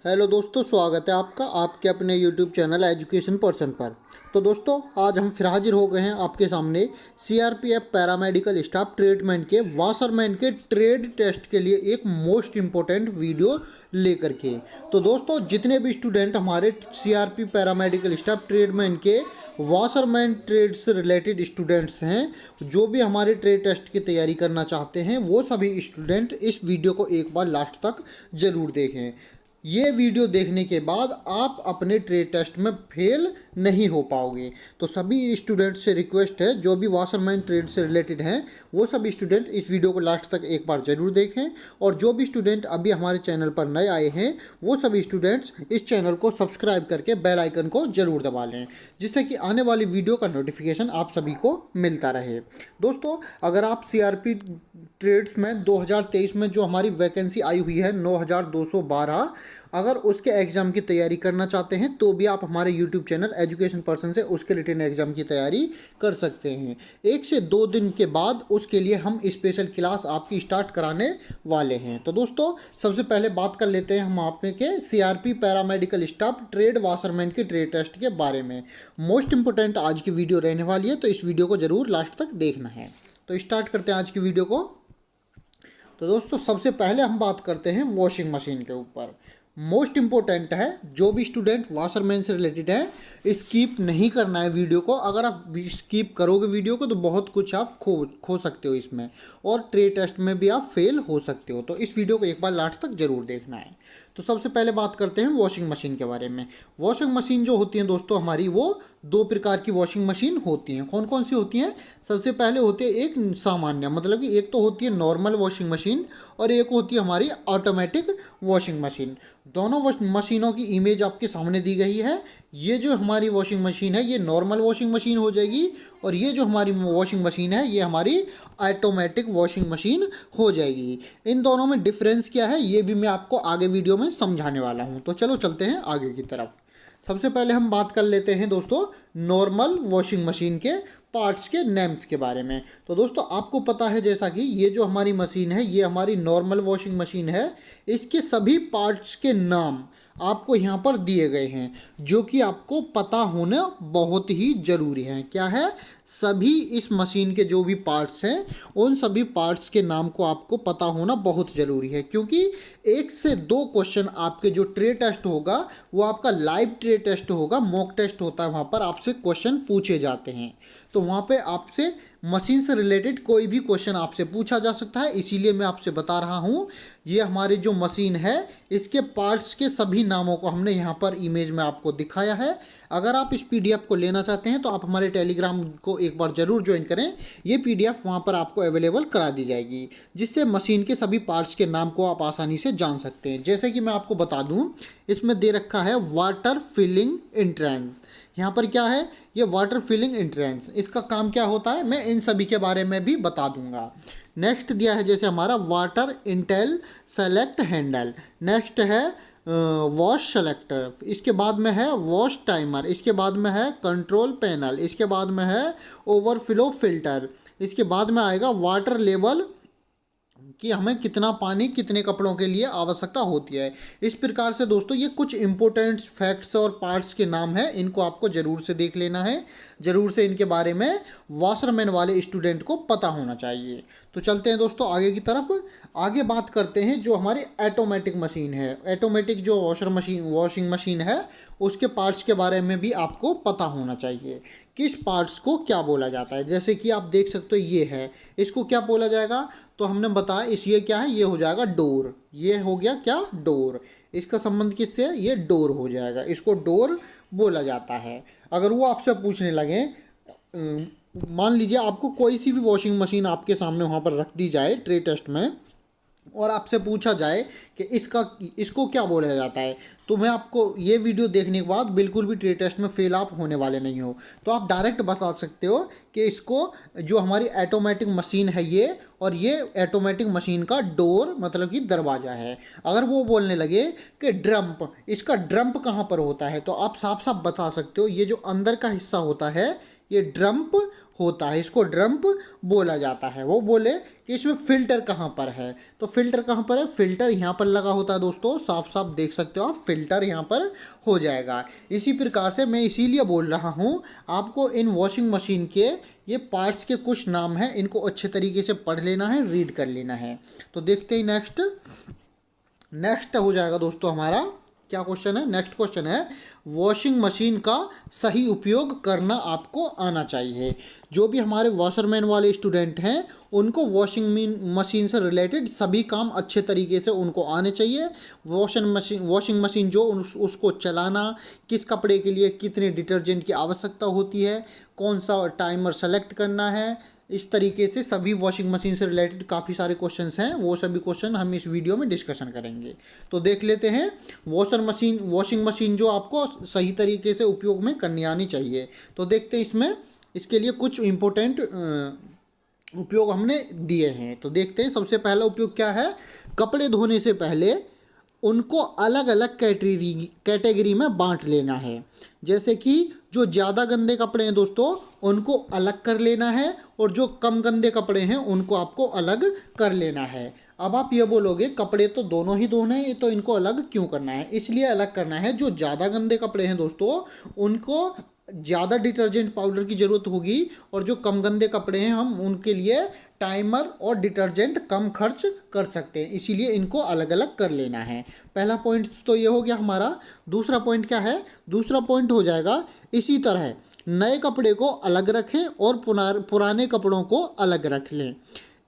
Hello दोस्तों, स्वागत है आपका आपके अपने यूट्यूब चैनल एजुकेशन पर्सन पर। तो दोस्तों, आज हम फिर हाजिर हो गए हैं आपके सामने सीआरपीएफ पैरामेडिकल स्टाफ ट्रेडमैन के वाशरमैन के ट्रेड टेस्ट के लिए एक मोस्ट इम्पोर्टेंट वीडियो लेकर के। तो दोस्तों, जितने भी स्टूडेंट हमारे सीआरपी पैरामेडिकल स्टाफ ट्रेडमैन के वाशरमैन ट्रेड से रिलेटेड स्टूडेंट्स हैं, जो भी हमारे ट्रेड टेस्ट की तैयारी करना चाहते हैं, वो सभी स्टूडेंट इस वीडियो को एक बार लास्ट तक ज़रूर देखें। ये वीडियो देखने के बाद आप अपने ट्रेड टेस्ट में फेल नहीं हो पाओगे। तो सभी स्टूडेंट से रिक्वेस्ट है, जो भी वाशरमैन ट्रेड से रिलेटेड हैं, वो सभी स्टूडेंट इस वीडियो को लास्ट तक एक बार ज़रूर देखें। और जो भी स्टूडेंट अभी हमारे चैनल पर नए आए हैं, वो सभी स्टूडेंट्स इस चैनल को सब्सक्राइब करके बेल आइकन को ज़रूर दबा लें, जिससे कि आने वाली वीडियो का नोटिफिकेशन आप सभी को मिलता रहे। दोस्तों, अगर आप सीआरपी ट्रेड्स में 2023 में जो हमारी वैकेंसी आई हुई है 9212, अगर उसके एग्ज़ाम की तैयारी करना चाहते हैं तो भी आप हमारे यूट्यूब चैनल एजुकेशन पर्सन से उसके रिटन एग्ज़ाम की तैयारी कर सकते हैं। 1 से 2 दिन के बाद उसके लिए हम स्पेशल क्लास आपकी स्टार्ट कराने वाले हैं। तो दोस्तों, सबसे पहले बात कर लेते हैं हम आपने के CRP paramedical staff trade washerman के ट्रेड टेस्ट के बारे में। मोस्ट इंपोर्टेंट आज की वीडियो रहने वाली है, तो इस वीडियो को ज़रूर लास्ट तक देखना है। तो स्टार्ट करते हैं आज की वीडियो को। तो दोस्तों, सबसे पहले हम बात करते हैं वॉशिंग मशीन के ऊपर। मोस्ट इम्पोर्टेंट है, जो भी स्टूडेंट वाशरमैन से रिलेटेड है, स्किप नहीं करना है वीडियो को। अगर आप स्किप करोगे वीडियो को तो बहुत कुछ आप खो सकते हो इसमें, और ट्रेड टेस्ट में भी आप फेल हो सकते हो। तो इस वीडियो को एक बार लास्ट तक ज़रूर देखना है। तो सबसे पहले बात करते हैं वॉशिंग मशीन के बारे में। वॉशिंग मशीन जो होती है दोस्तों हमारी, वो 2 प्रकार की वॉशिंग मशीन होती हैं। कौन कौन सी होती हैं? सबसे पहले होती है एक सामान्य, मतलब कि एक तो होती है नॉर्मल वॉशिंग मशीन, और एक होती है हमारी ऑटोमेटिक वॉशिंग मशीन। दोनों मशीनों की इमेज आपके सामने दी गई है। ये जो हमारी वॉशिंग मशीन है, ये नॉर्मल वॉशिंग मशीन हो जाएगी, और ये जो हमारी वॉशिंग मशीन है, ये हमारी ऑटोमेटिक वॉशिंग मशीन हो जाएगी। इन दोनों में डिफरेंस क्या है, ये भी मैं आपको आगे वीडियो में समझाने वाला हूँ। तो चलो चलते हैं आगे की तरफ। सबसे पहले हम बात कर लेते हैं दोस्तों नॉर्मल वॉशिंग मशीन के पार्ट्स के नेम्स के बारे में। तो दोस्तों, आपको पता है जैसा कि ये जो हमारी मशीन है, ये हमारी नॉर्मल वॉशिंग मशीन है। इसके सभी पार्ट्स के नाम आपको यहाँ पर दिए गए हैं, जो कि आपको पता होना बहुत ही ज़रूरी है। क्या है? सभी इस मशीन के जो भी पार्ट्स हैं, उन सभी पार्ट्स के नाम को आपको पता होना बहुत ज़रूरी है, क्योंकि 1 से 2 क्वेश्चन आपके जो ट्रेड टेस्ट होगा, वो आपका लाइव ट्रेड टेस्ट होगा, मॉक टेस्ट होता है, वहाँ पर आपसे क्वेश्चन पूछे जाते हैं। तो वहाँ पे आपसे मशीन से रिलेटेड कोई भी क्वेश्चन आपसे पूछा जा सकता है। इसीलिए मैं आपसे बता रहा हूँ, ये हमारी जो मशीन है, इसके पार्ट्स के सभी नामों को हमने यहाँ पर इमेज में आपको दिखाया है। अगर आप इस पीडीएफ को लेना चाहते हैं तो आप हमारे टेलीग्राम को एक बार ज़रूर ज्वाइन करें। ये पीडीएफ वहाँ पर आपको अवेलेबल करा दी जाएगी, जिससे मशीन के सभी पार्ट्स के नाम को आप आसानी से जान सकते हैं। जैसे कि मैं आपको बता दूँ, इसमें दे रखा है वाटर फिलिंग एंट्रेंस। यहाँ पर क्या है? ये वाटर फिलिंग एंट्रेंस, इसका काम क्या होता है, मैं इन सभी के बारे में भी बता दूंगा। नेक्स्ट दिया है जैसे हमारा water Intel select handle. Next है वॉश सेलेक्टर। इसके बाद में है वॉश टाइमर। इसके बाद में है कंट्रोल पैनल। इसके बाद में है ओवरफ्लो फिल्टर। इसके बाद में आएगा वाटर लेवल, कि हमें कितना पानी कितने कपड़ों के लिए आवश्यकता होती है। इस प्रकार से दोस्तों, ये कुछ इंपॉर्टेंट फैक्ट्स और पार्ट्स के नाम हैं, इनको आपको ज़रूर से देख लेना है। ज़रूर से इनके बारे में वाशरमैन वाले स्टूडेंट को पता होना चाहिए। तो चलते हैं दोस्तों आगे की तरफ। आगे बात करते हैं जो हमारी ऑटोमेटिक मशीन है। ऑटोमेटिक जो वॉशिंग मशीन है, उसके पार्ट्स के बारे में भी आपको पता होना चाहिए, किस पार्ट्स को क्या बोला जाता है। जैसे कि आप देख सकते हो, ये है, इसको क्या बोला जाएगा? तो हमने बताया इस ये क्या है, ये हो जाएगा डोर। ये हो गया क्या? डोर। इसका संबंध किससे है? ये डोर हो जाएगा, इसको डोर बोला जाता है। अगर वो आपसे पूछने लगे, मान लीजिए आपको कोई सी भी वॉशिंग मशीन आपके सामने वहाँ पर रख दी जाए ट्रेड टेस्ट में, और आपसे पूछा जाए कि इसको क्या बोला जाता है, तो मैं आपको ये वीडियो देखने के बाद बिल्कुल भी ट्रेड टेस्ट में फेल आप होने वाले नहीं हो। तो आप डायरेक्ट बता सकते हो कि इसको, जो हमारी ऑटोमेटिक मशीन है ये, और ये ऑटोमेटिक मशीन का डोर मतलब कि दरवाज़ा है। अगर वो बोलने लगे कि ड्रम्प, इसका ड्रम्प कहाँ पर होता है, तो आप साफ साफ बता सकते हो, ये जो अंदर का हिस्सा होता है, ये ड्रम्प होता है, इसको ड्रम्प बोला जाता है। वो बोले कि इसमें फ़िल्टर कहाँ पर है, तो फ़िल्टर कहाँ पर है, फ़िल्टर यहाँ पर लगा होता है दोस्तों, साफ साफ देख सकते हो आप, फ़िल्टर यहाँ पर हो जाएगा। इसी प्रकार से मैं इसीलिए बोल रहा हूँ आपको इन वॉशिंग मशीन के ये पार्ट्स के कुछ नाम हैं, इनको अच्छे तरीके से पढ़ लेना है, रीड कर लेना है। तो देखते ही नेक्स्ट हो जाएगा दोस्तों हमारा क्या क्वेश्चन है। नेक्स्ट क्वेश्चन है वॉशिंग मशीन का सही उपयोग करना आपको आना चाहिए। जो भी हमारे वॉशरमैन वाले स्टूडेंट हैं उनको वॉशिंग मशीन से रिलेटेड सभी काम अच्छे तरीके से उनको आने चाहिए। वॉशिंग मशीन जो उसको चलाना, किस कपड़े के लिए कितने डिटर्जेंट की आवश्यकता होती है, कौन सा टाइमर सेलेक्ट करना है, इस तरीके से सभी वॉशिंग मशीन से रिलेटेड काफ़ी सारे क्वेश्चंस हैं, वो सभी क्वेश्चन हम इस वीडियो में डिस्कशन करेंगे। तो देख लेते हैं वॉशिंग मशीन जो आपको सही तरीके से उपयोग में करनी आनी चाहिए। तो देखते हैं इसके लिए कुछ इम्पोर्टेंट उपयोग हमने दिए हैं। तो देखते हैं सबसे पहला उपयोग क्या है। कपड़े धोने से पहले उनको अलग अलग कैटेगरी में बांट लेना है। जैसे कि जो ज़्यादा गंदे कपड़े हैं दोस्तों उनको अलग कर लेना है, और जो कम गंदे कपड़े हैं उनको आपको अलग कर लेना है। अब आप ये बोलोगे कपड़े तो दोनों ही धोने हैं, तो इनको अलग क्यों करना है। इसलिए अलग करना है, जो ज़्यादा गंदे कपड़े हैं दोस्तों उनको ज़्यादा डिटर्जेंट पाउडर की ज़रूरत होगी, और जो कम गंदे कपड़े हैं हम उनके लिए टाइमर और डिटर्जेंट कम खर्च कर सकते हैं, इसीलिए इनको अलग अलग कर लेना है। पहला पॉइंट तो ये हो गया हमारा। दूसरा पॉइंट क्या है, दूसरा पॉइंट हो जाएगा इसी तरह नए कपड़े को अलग रखें और पुराने कपड़ों को अलग रख लें।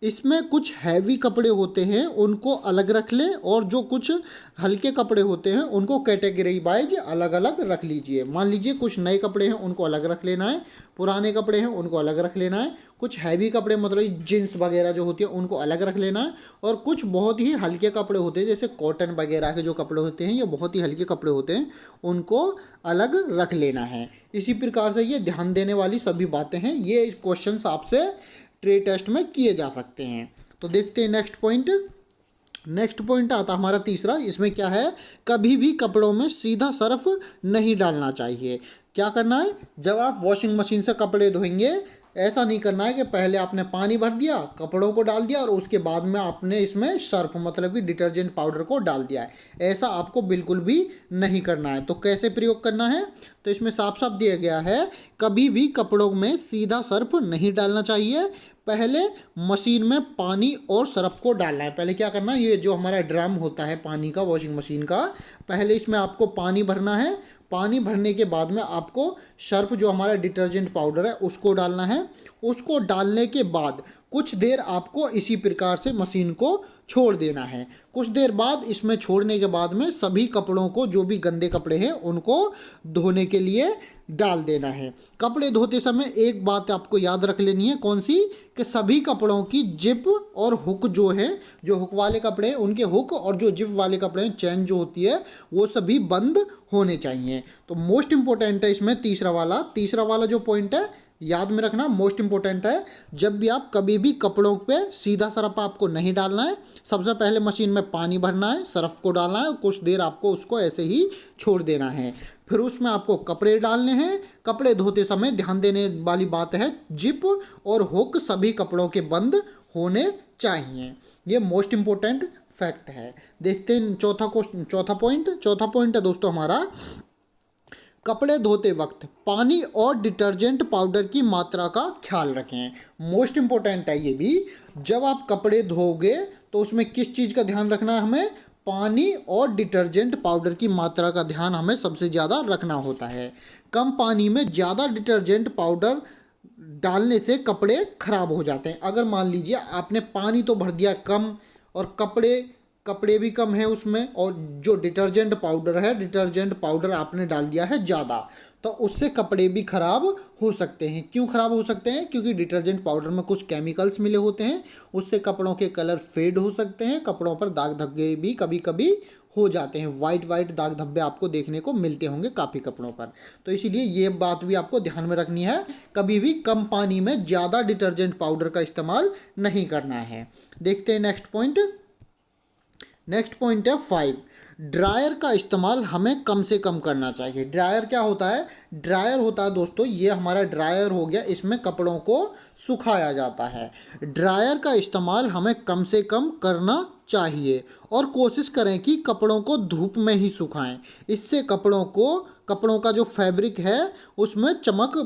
इसमें कुछ हैवी कपड़े होते हैं उनको अलग रख लें, और जो कुछ हल्के कपड़े होते हैं उनको कैटेगरी वाइज अलग अलग रख लीजिए। मान लीजिए कुछ नए कपड़े हैं उनको अलग रख लेना है, पुराने कपड़े हैं उनको अलग रख लेना है, कुछ हैवी कपड़े मतलब जीन्स वगैरह जो होती है उनको अलग रख लेना है, और कुछ बहुत ही हल्के कपड़े होते हैं जैसे कॉटन वगैरह के जो कपड़े होते हैं, ये बहुत ही हल्के कपड़े होते हैं, उनको अलग रख लेना है। इसी प्रकार से ये ध्यान देने वाली सभी बातें हैं, ये क्वेश्चंस आपसे ट्रे टेस्ट में किए जा सकते हैं। तो देखते हैं नेक्स्ट पॉइंट आता हमारा तीसरा। इसमें क्या है, कभी भी कपड़ों में सीधा सर्फ नहीं डालना चाहिए। क्या करना है, जब आप वॉशिंग मशीन से कपड़े धोएंगे ऐसा नहीं करना है कि पहले आपने पानी भर दिया, कपड़ों को डाल दिया और उसके बाद में आपने इसमें सर्फ मतलब कि डिटर्जेंट पाउडर को डाल दिया है। ऐसा आपको बिल्कुल भी नहीं करना है। तो कैसे प्रयोग करना है, तो इसमें साफ साफ दिया गया है कभी भी कपड़ों में सीधा सर्फ नहीं डालना चाहिए। पहले मशीन में पानी और सर्फ को डालना है। पहले क्या करना है, ये जो हमारा ड्रम होता है पानी का वॉशिंग मशीन का, पहले इसमें आपको पानी भरना है। पानी भरने के बाद में आपको सर्फ जो हमारा डिटर्जेंट पाउडर है उसको डालना है। उसको डालने के बाद कुछ देर आपको इसी प्रकार से मशीन को छोड़ देना है। कुछ देर बाद इसमें छोड़ने के बाद में सभी कपड़ों को, जो भी गंदे कपड़े हैं उनको धोने के लिए डाल देना है। कपड़े धोते समय एक बात आपको याद रख लेनी है, कौन सी, कि सभी कपड़ों की जिप और हुक जो है, जो हुक वाले कपड़े हैं उनके हुक, और जो जिप वाले कपड़े हैं चैन जो होती है वो सभी बंद होने चाहिए। तो मोस्ट इंपॉर्टेंट है इसमें तीसरा वाला जो पॉइंट है याद में रखना, मोस्ट इंपॉर्टेंट है। जब भी आप कभी भी कपड़ों पे सीधा सर्फ आपको नहीं डालना है। सबसे पहले मशीन में पानी भरना है, सर्फ को डालना है और कुछ देर आपको उसको ऐसे ही छोड़ देना है। फिर उसमें आपको कपड़े डालने हैं। कपड़े धोते समय ध्यान देने वाली बात है, जिप और हुक सभी कपड़ों के बंद होने चाहिए। ये मोस्ट इंपॉर्टेंट फैक्ट है। देखते हैं चौथा पॉइंट है दोस्तों हमारा, कपड़े धोते वक्त पानी और डिटर्जेंट पाउडर की मात्रा का ख्याल रखें। मोस्ट इंपॉर्टेंट है ये भी। जब आप कपड़े धोओगे तो उसमें किस चीज़ का ध्यान रखना है हमें, पानी और डिटर्जेंट पाउडर की मात्रा का ध्यान हमें सबसे ज़्यादा रखना होता है। कम पानी में ज़्यादा डिटर्जेंट पाउडर डालने से कपड़े खराब हो जाते हैं। अगर मान लीजिए आपने पानी तो भर दिया कम और कपड़े भी कम है उसमें, और जो डिटर्जेंट पाउडर आपने डाल दिया है ज़्यादा, तो उससे कपड़े भी खराब हो सकते हैं। क्यों खराब हो सकते हैं, क्योंकि डिटर्जेंट पाउडर में कुछ केमिकल्स मिले होते हैं, उससे कपड़ों के कलर फेड हो सकते हैं, कपड़ों पर दाग धब्बे भी कभी कभी हो जाते हैं। वाइट दाग धब्बे आपको देखने को मिलते होंगे काफ़ी कपड़ों पर। तो इसीलिए ये बात भी आपको ध्यान में रखनी है, कभी भी कम पानी में ज़्यादा डिटर्जेंट पाउडर का इस्तेमाल नहीं करना है। देखते हैं नेक्स्ट पॉइंट है 5, ड्रायर का इस्तेमाल हमें कम से कम करना चाहिए। ड्रायर क्या होता है? ड्रायर होता है दोस्तों, ये हमारा ड्रायर हो गया, इसमें कपड़ों को सुखाया जाता है। ड्रायर का इस्तेमाल हमें कम से कम करना चाहिए और कोशिश करें कि कपड़ों को धूप में ही सुखाएं। इससे कपड़ों का जो फैब्रिक है उसमें चमक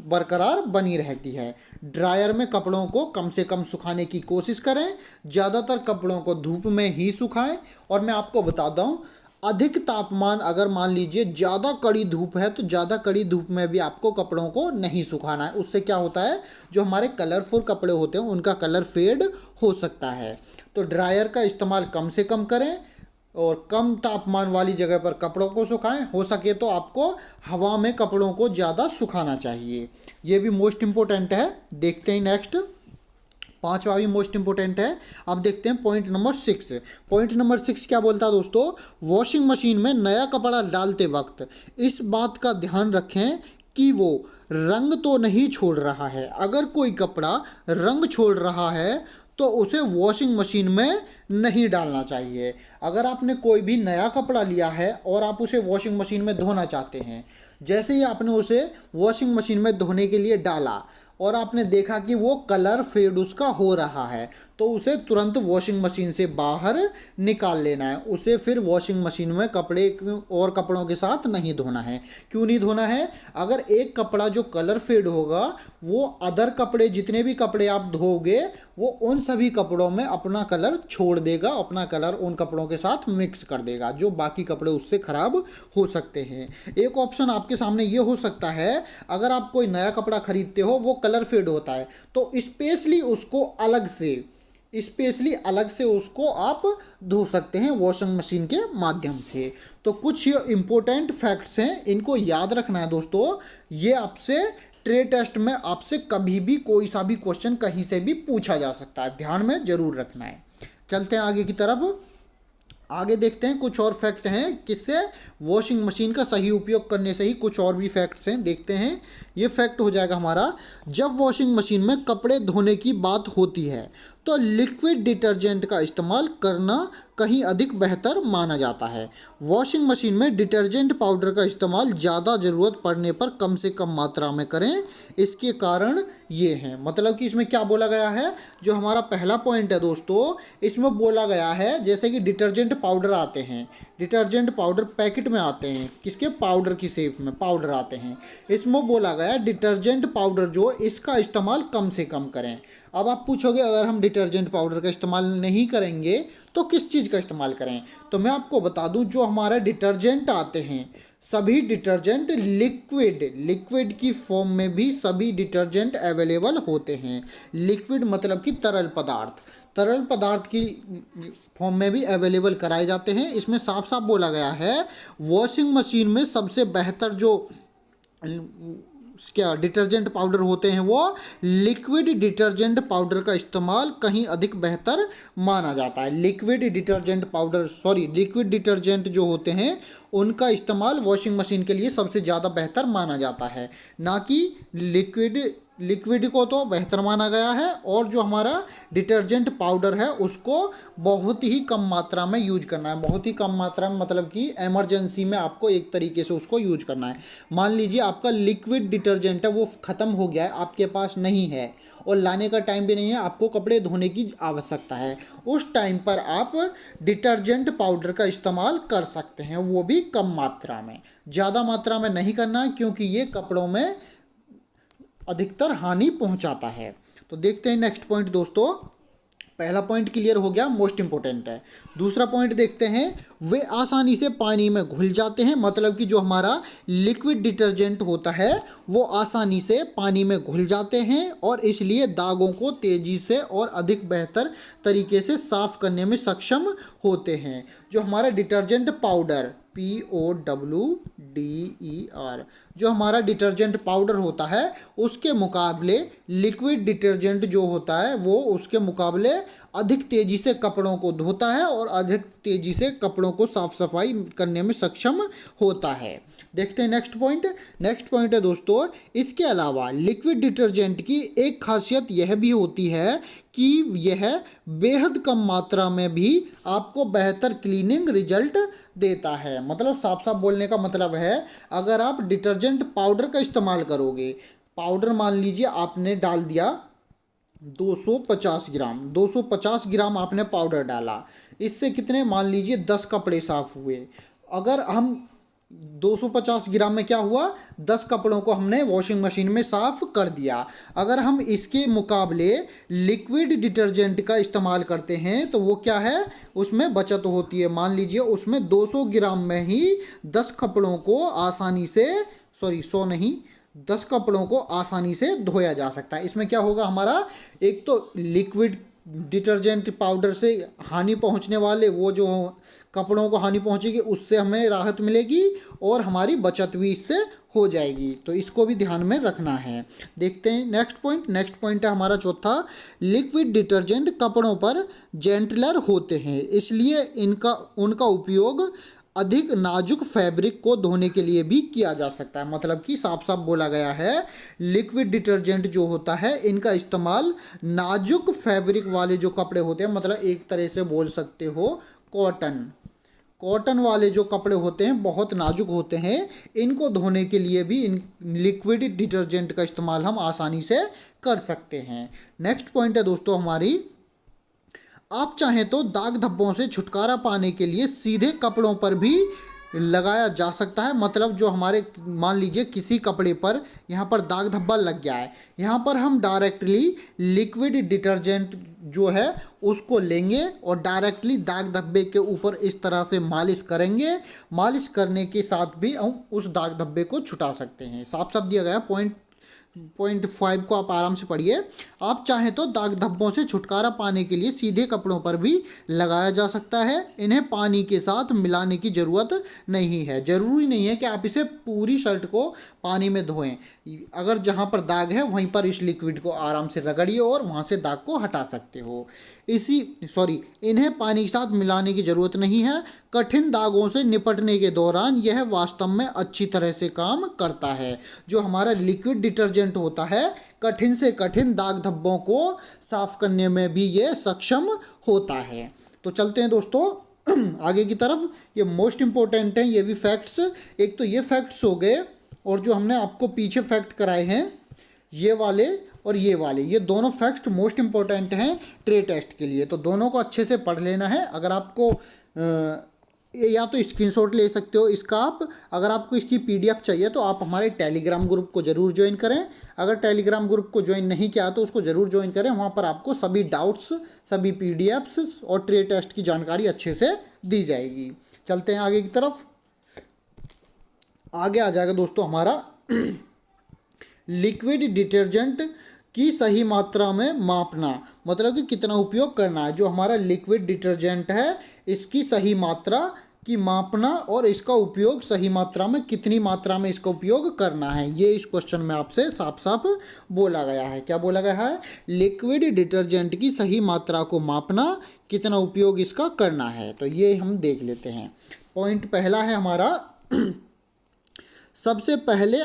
बरकरार बनी रहती है। ड्रायर में कपड़ों को कम से कम सुखाने की कोशिश करें, ज़्यादातर कपड़ों को धूप में ही सुखाएं। और मैं आपको बताता हूँ, अधिक तापमान, अगर मान लीजिए ज़्यादा कड़ी धूप है तो ज़्यादा कड़ी धूप में भी आपको कपड़ों को नहीं सुखाना है। उससे क्या होता है, जो हमारे कलरफुल कपड़े होते हैं उनका कलर फेड हो सकता है। तो ड्रायर का इस्तेमाल कम से कम करें और कम तापमान वाली जगह पर कपड़ों को सुखाएं। हो सके तो आपको हवा में कपड़ों को ज़्यादा सुखाना चाहिए। ये भी मोस्ट इम्पोर्टेंट है। देखते हैं नेक्स्ट, पांचवा भी मोस्ट इंपोर्टेंट है। अब देखते हैं पॉइंट नंबर 6। पॉइंट नंबर 6 क्या बोलता है दोस्तों? वॉशिंग मशीन में नया कपड़ा डालते वक्त इस बात का ध्यान रखें कि वो रंग तो नहीं छोड़ रहा है। अगर कोई कपड़ा रंग छोड़ रहा है तो उसे वॉशिंग मशीन में नहीं डालना चाहिए। अगर आपने कोई भी नया कपड़ा लिया है और आप उसे वॉशिंग मशीन में धोना चाहते हैं, जैसे ही आपने उसे वॉशिंग मशीन में धोने के लिए डाला और आपने देखा कि वो कलर फेड उसका हो रहा है, तो उसे तुरंत वॉशिंग मशीन से बाहर निकाल लेना है। उसे फिर वॉशिंग मशीन में कपड़े और कपड़ों के साथ नहीं धोना है। क्यों नहीं धोना है? अगर एक कपड़ा जो कलर फेड होगा वो अदर कपड़े, जितने भी कपड़े आप धोगे वो उन सभी कपड़ों में अपना कलर छोड़ देगा, अपना कलर उन कपड़ों के साथ मिक्स कर देगा, जो बाकी कपड़े उससे ख़राब हो सकते हैं। एक ऑप्शन आपके सामने ये हो सकता है, अगर आप कोई नया कपड़ा खरीदते हो वो कलर फेड होता है तो स्पेशली अलग से उसको आप धो सकते हैं वॉशिंग मशीन के माध्यम से। तो कुछ ये इम्पोर्टेंट फैक्ट्स हैं, इनको याद रखना है दोस्तों। ये आपसे ट्रेड टेस्ट में आपसे कभी भी कोई सा भी क्वेश्चन कहीं से भी पूछा जा सकता है, ध्यान में जरूर रखना है। चलते हैं आगे की तरफ। आगे देखते हैं कुछ और फैक्ट हैं, किससे? वॉशिंग मशीन का सही उपयोग करने से ही कुछ और भी फैक्ट्स हैं, देखते हैं। ये फैक्ट हो जाएगा हमारा, जब वॉशिंग मशीन में कपड़े धोने की बात होती है तो लिक्विड डिटर्जेंट का इस्तेमाल करना कहीं अधिक बेहतर माना जाता है। वॉशिंग मशीन में डिटर्जेंट पाउडर का इस्तेमाल ज़्यादा ज़रूरत पड़ने पर कम से कम मात्रा में करें। इसके कारण ये हैं, मतलब कि इसमें क्या बोला गया है, जो हमारा पहला पॉइंट है दोस्तों, इसमें बोला गया है जैसे कि डिटर्जेंट पाउडर आते हैं, डिटर्जेंट पाउडर पैकेट में आते हैं, किसके? पाउडर की शेप में पाउडर आते हैं। इसमें बोला गया डिटर्जेंट पाउडर जो, इसका इस्तेमाल कम से कम करें। अब आप पूछोगे अगर हम डिटर्जेंट पाउडर का इस्तेमाल नहीं करेंगे तो किस चीज़ का इस्तेमाल करें? तो मैं आपको बता दूं, जो हमारे डिटर्जेंट आते हैं सभी डिटर्जेंट लिक्विड की फॉर्म में भी सभी डिटर्जेंट अवेलेबल होते हैं। लिक्विड मतलब कि तरल पदार्थ की फॉर्म में भी अवेलेबल कराए जाते हैं। इसमें साफ साफ बोला गया है वॉशिंग मशीन में सबसे बेहतर जो क्या डिटर्जेंट पाउडर होते हैं वो लिक्विड डिटर्जेंट पाउडर का इस्तेमाल कहीं अधिक बेहतर माना जाता है। लिक्विड डिटर्जेंट जो होते हैं उनका इस्तेमाल वॉशिंग मशीन के लिए सबसे ज़्यादा बेहतर माना जाता है, ना कि लिक्विड को तो बेहतर माना गया है, और जो हमारा डिटर्जेंट पाउडर है उसको बहुत ही कम मात्रा में यूज करना है। बहुत ही कम मात्रा में मतलब कि इमरजेंसी में आपको एक तरीके से उसको यूज करना है। मान लीजिए आपका लिक्विड डिटर्जेंट है वो ख़त्म हो गया है, आपके पास नहीं है और लाने का टाइम भी नहीं है, आपको कपड़े धोने की आवश्यकता है, उस टाइम पर आप डिटर्जेंट पाउडर का इस्तेमाल कर सकते हैं, वो भी कम मात्रा में। ज़्यादा मात्रा में नहीं करना है क्योंकि ये कपड़ों में अधिकतर हानि पहुंचाता है। तो देखते हैं नेक्स्ट पॉइंट दोस्तों। पहला पॉइंट क्लियर हो गया, मोस्ट इंपॉर्टेंट है। दूसरा पॉइंट देखते हैं, वे आसानी से पानी में घुल जाते हैं, मतलब कि जो हमारा लिक्विड डिटर्जेंट होता है वो आसानी से पानी में घुल जाते हैं और इसलिए दागों को तेज़ी से और अधिक बेहतर तरीके से साफ करने में सक्षम होते हैं। जो हमारा डिटर्जेंट पाउडर POWDER जो हमारा डिटर्जेंट पाउडर होता है उसके मुकाबले लिक्विड डिटर्जेंट जो होता है वो उसके मुकाबले अधिक तेज़ी से कपड़ों को धोता है और अधिक तेज़ी से कपड़ों को साफ सफाई करने में सक्षम होता है। देखते हैं नेक्स्ट पॉइंट। नेक्स्ट पॉइंट है दोस्तों, इसके अलावा लिक्विड डिटर्जेंट की एक खासियत यह भी होती है कि यह बेहद कम मात्रा में भी आपको बेहतर क्लीनिंग रिजल्ट देता है। मतलब साफ साफ बोलने का मतलब है, अगर आप डिटर्जेंट पाउडर का इस्तेमाल करोगे, पाउडर मान लीजिए आपने डाल दिया 250 ग्राम आपने पाउडर डाला, इससे कितने मान लीजिए 10 कपड़े साफ हुए। अगर हम 250 ग्राम में क्या हुआ, 10 कपड़ों को हमने वॉशिंग मशीन में साफ कर दिया। अगर हम इसके मुकाबले लिक्विड डिटर्जेंट का इस्तेमाल करते हैं तो वो क्या है, उसमें बचत होती है। मान लीजिए उसमें 200 ग्राम में ही 10 कपड़ों को आसानी से, 100 नहीं, 10 कपड़ों को आसानी से धोया जा सकता है। इसमें क्या होगा हमारा, एक तो लिक्विड डिटर्जेंट पाउडर से हानि पहुंचने वाले वो जो कपड़ों को हानि पहुंचेगी उससे हमें राहत मिलेगी और हमारी बचत भी इससे हो जाएगी। तो इसको भी ध्यान में रखना है। देखते हैं नेक्स्ट पॉइंट। नेक्स्ट पॉइंट है हमारा चौथा, लिक्विड डिटर्जेंट कपड़ों पर जेंटलर होते हैं, इसलिए उनका उपयोग अधिक नाजुक फैब्रिक को धोने के लिए भी किया जा सकता है। मतलब कि साफ साफ बोला गया है, लिक्विड डिटर्जेंट जो होता है इनका इस्तेमाल नाजुक फैब्रिक वाले जो कपड़े होते हैं, मतलब एक तरह से बोल सकते हो कॉटन वाले जो कपड़े होते हैं बहुत नाजुक होते हैं, इनको धोने के लिए भी इन लिक्विड डिटर्जेंट का इस्तेमाल हम आसानी से कर सकते हैं। नेक्स्ट पॉइंट है दोस्तों हमारी, आप चाहें तो दाग धब्बों से छुटकारा पाने के लिए सीधे कपड़ों पर भी लगाया जा सकता है। मतलब जो हमारे मान लीजिए किसी कपड़े पर यहाँ पर दाग धब्बा लग गया है, यहाँ पर हम डायरेक्टली लिक्विड डिटर्जेंट जो है उसको लेंगे और डायरेक्टली दाग धब्बे के ऊपर इस तरह से मालिश करेंगे। मालिश करने के साथ भी हम उस दाग धब्बे को छुटा सकते हैं। साफ साफ दिया गया पॉइंट 5 को आप आराम से पढ़िए। आप चाहें तो दाग धब्बों से छुटकारा पाने के लिए सीधे कपड़ों पर भी लगाया जा सकता है। इन्हें पानी के साथ मिलाने की ज़रूरत नहीं है। ज़रूरी नहीं है कि आप इसे पूरी शर्ट को पानी में धोएं। अगर जहाँ पर दाग है वहीं पर इस लिक्विड को आराम से रगड़िए और वहाँ से दाग को हटा सकते हो। इन्हें पानी के साथ मिलाने की ज़रूरत नहीं है। कठिन दागों से निपटने के दौरान यह वास्तव में अच्छी तरह से काम करता है। जो हमारा लिक्विड डिटर्जेंट होता है कठिन से कठिन दाग धब्बों को साफ करने में भी ये सक्षम होता है। तो चलते हैं दोस्तों आगे की तरफ। ये मोस्ट इम्पोर्टेंट हैं ये भी फैक्ट्स। एक तो ये फैक्ट्स हो गए और जो हमने आपको पीछे फैक्ट कराए हैं ये वाले और ये वाले, ये दोनों फैक्ट्स मोस्ट इम्पोर्टेंट हैं ट्रे टेस्ट के लिए। तो दोनों को अच्छे से पढ़ लेना है। अगर आपको या तो स्क्रीनशॉट ले सकते हो इसका आप, अगर आपको इसकी पीडीएफ चाहिए तो आप हमारे टेलीग्राम ग्रुप को ज़रूर ज्वाइन करें। अगर टेलीग्राम ग्रुप को ज्वाइन नहीं किया तो उसको ज़रूर ज्वाइन करें। वहाँ पर आपको सभी डाउट्स, सभी पीडीएफ्स और ट्रे टेस्ट की जानकारी अच्छे से दी जाएगी। चलते हैं आगे की तरफ। आगे आ जाएगा दोस्तों हमारा लिक्विड डिटर्जेंट की सही मात्रा में मापना, मतलब कि कितना उपयोग करना है। जो हमारा लिक्विड डिटर्जेंट है इसकी सही मात्रा की मापना और इसका उपयोग सही मात्रा में, कितनी मात्रा में इसका उपयोग करना है, ये इस क्वेश्चन में आपसे साफ साफ बोला गया है। क्या बोला गया है, लिक्विड डिटर्जेंट की सही मात्रा को मापना, कितना उपयोग इसका करना है। तो ये हम देख लेते हैं। पॉइंट पहला है हमारा सबसे पहले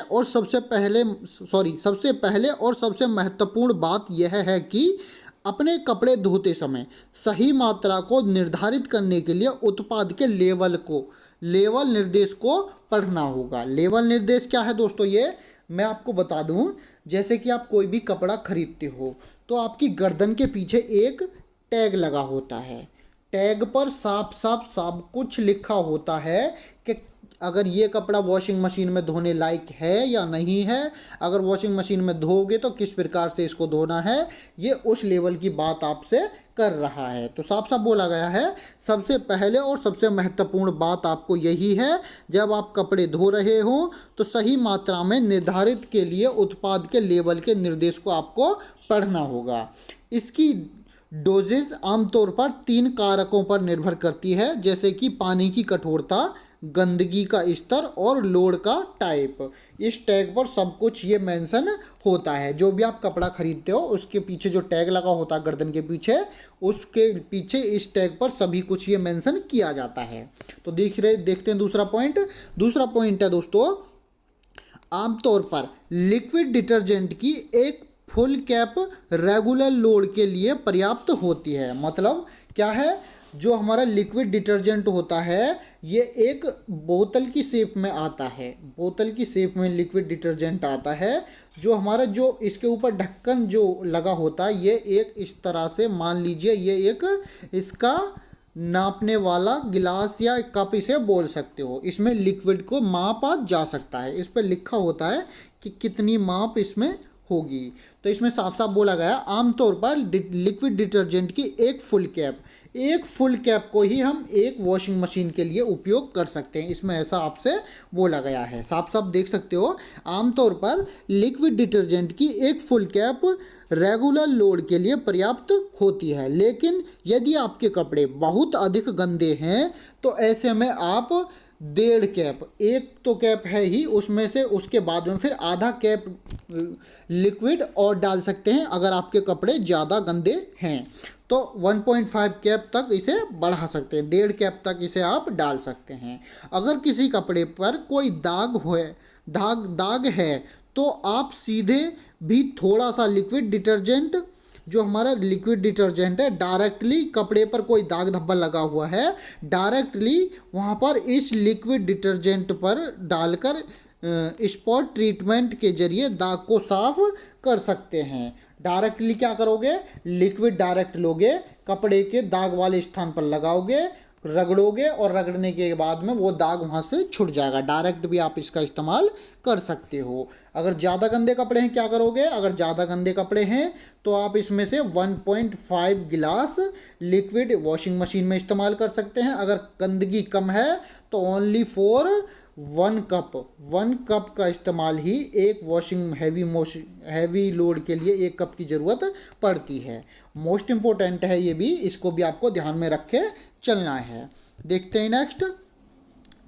और सबसे महत्वपूर्ण बात यह है कि अपने कपड़े धोते समय सही मात्रा को निर्धारित करने के लिए उत्पाद के लेवल निर्देश को पढ़ना होगा। लेवल निर्देश क्या है दोस्तों, ये मैं आपको बता दूं। जैसे कि आप कोई भी कपड़ा खरीदते हो तो आपकी गर्दन के पीछे एक टैग लगा होता है। टैग पर साफ साफ सब कुछ लिखा होता है कि अगर ये कपड़ा वॉशिंग मशीन में धोने लायक है या नहीं है, अगर वॉशिंग मशीन में धोगे तो किस प्रकार से इसको धोना है, ये उस लेवल की बात आपसे कर रहा है। तो साफ साफ बोला गया है सबसे पहले और सबसे महत्वपूर्ण बात आपको यही है, जब आप कपड़े धो रहे हो तो सही मात्रा में निर्धारित के लिए उत्पाद के लेवल के निर्देश को आपको पढ़ना होगा। इसकी डोजेज आमतौर पर 3 कारकों पर निर्भर करती है, जैसे कि पानी की कठोरता, गंदगी का स्तर और लोड का टाइप। इस टैग पर सब कुछ ये मेंशन होता है। जो भी आप कपड़ा खरीदते हो उसके पीछे जो टैग लगा होता है गर्दन के पीछे, उसके पीछे इस टैग पर सभी कुछ ये मेंशन किया जाता है। तो देखते हैं दूसरा पॉइंट है दोस्तों, आमतौर पर लिक्विड डिटर्जेंट की एक फुल कैप रेगुलर लोड के लिए पर्याप्त होती है। मतलब क्या है, जो हमारा लिक्विड डिटर्जेंट होता है ये एक बोतल की शेप में आता है, बोतल की शेप में लिक्विड डिटर्जेंट आता है। जो हमारा जो इसके ऊपर ढक्कन जो लगा होता है ये एक इस तरह से, मान लीजिए ये एक इसका नापने वाला गिलास या कप इसे बोल सकते हो। इसमें लिक्विड को मापा जा सकता है, इस पर लिखा होता है कि कितनी माप इसमें होगी। तो इसमें साफ साफ बोला गया आमतौर पर लिक्विड डिटर्जेंट की एक फुल कैप को ही हम एक वॉशिंग मशीन के लिए उपयोग कर सकते हैं। इसमें ऐसा आपसे बोला गया है, साफ साफ देख सकते हो। आमतौर पर लिक्विड डिटर्जेंट की एक फुल कैप रेगुलर लोड के लिए पर्याप्त होती है, लेकिन यदि आपके कपड़े बहुत अधिक गंदे हैं तो ऐसे में आप 1.5 कैप, एक तो कैप है ही उसमें से, उसके बाद में फिर आधा कैप लिक्विड और डाल सकते हैं अगर आपके कपड़े ज़्यादा गंदे हैं। तो 1.5 कैप तक इसे बढ़ा सकते हैं, 1.5 कैप तक इसे आप डाल सकते हैं। अगर किसी कपड़े पर कोई दाग है तो आप सीधे भी थोड़ा सा लिक्विड डिटर्जेंट, जो हमारा लिक्विड डिटर्जेंट है, डायरेक्टली कपड़े पर कोई दाग धब्बा लगा हुआ है, डायरेक्टली वहाँ पर इस लिक्विड डिटर्जेंट पर डालकर स्पॉट ट्रीटमेंट के जरिए दाग को साफ कर सकते हैं। डायरेक्टली क्या करोगे, लिक्विड डायरेक्ट लोगे, कपड़े के दाग वाले स्थान पर लगाओगे, रगड़ोगे और रगड़ने के बाद में वो दाग वहाँ से छूट जाएगा। डायरेक्ट भी आप इसका इस्तेमाल कर सकते हो। अगर ज़्यादा गंदे कपड़े हैं क्या करोगे, अगर ज़्यादा गंदे कपड़े हैं तो आप इसमें से 1.5 गिलास लिक्विड वॉशिंग मशीन में इस्तेमाल कर सकते हैं। अगर गंदगी कम है तो ओनली फॉर 1 कप का इस्तेमाल ही एक हैवी लोड के लिए 1 कप की ज़रूरत पड़ती है। मोस्ट इम्पोर्टेंट है ये भी, इसको भी आपको ध्यान में रख के चलना है। देखते हैं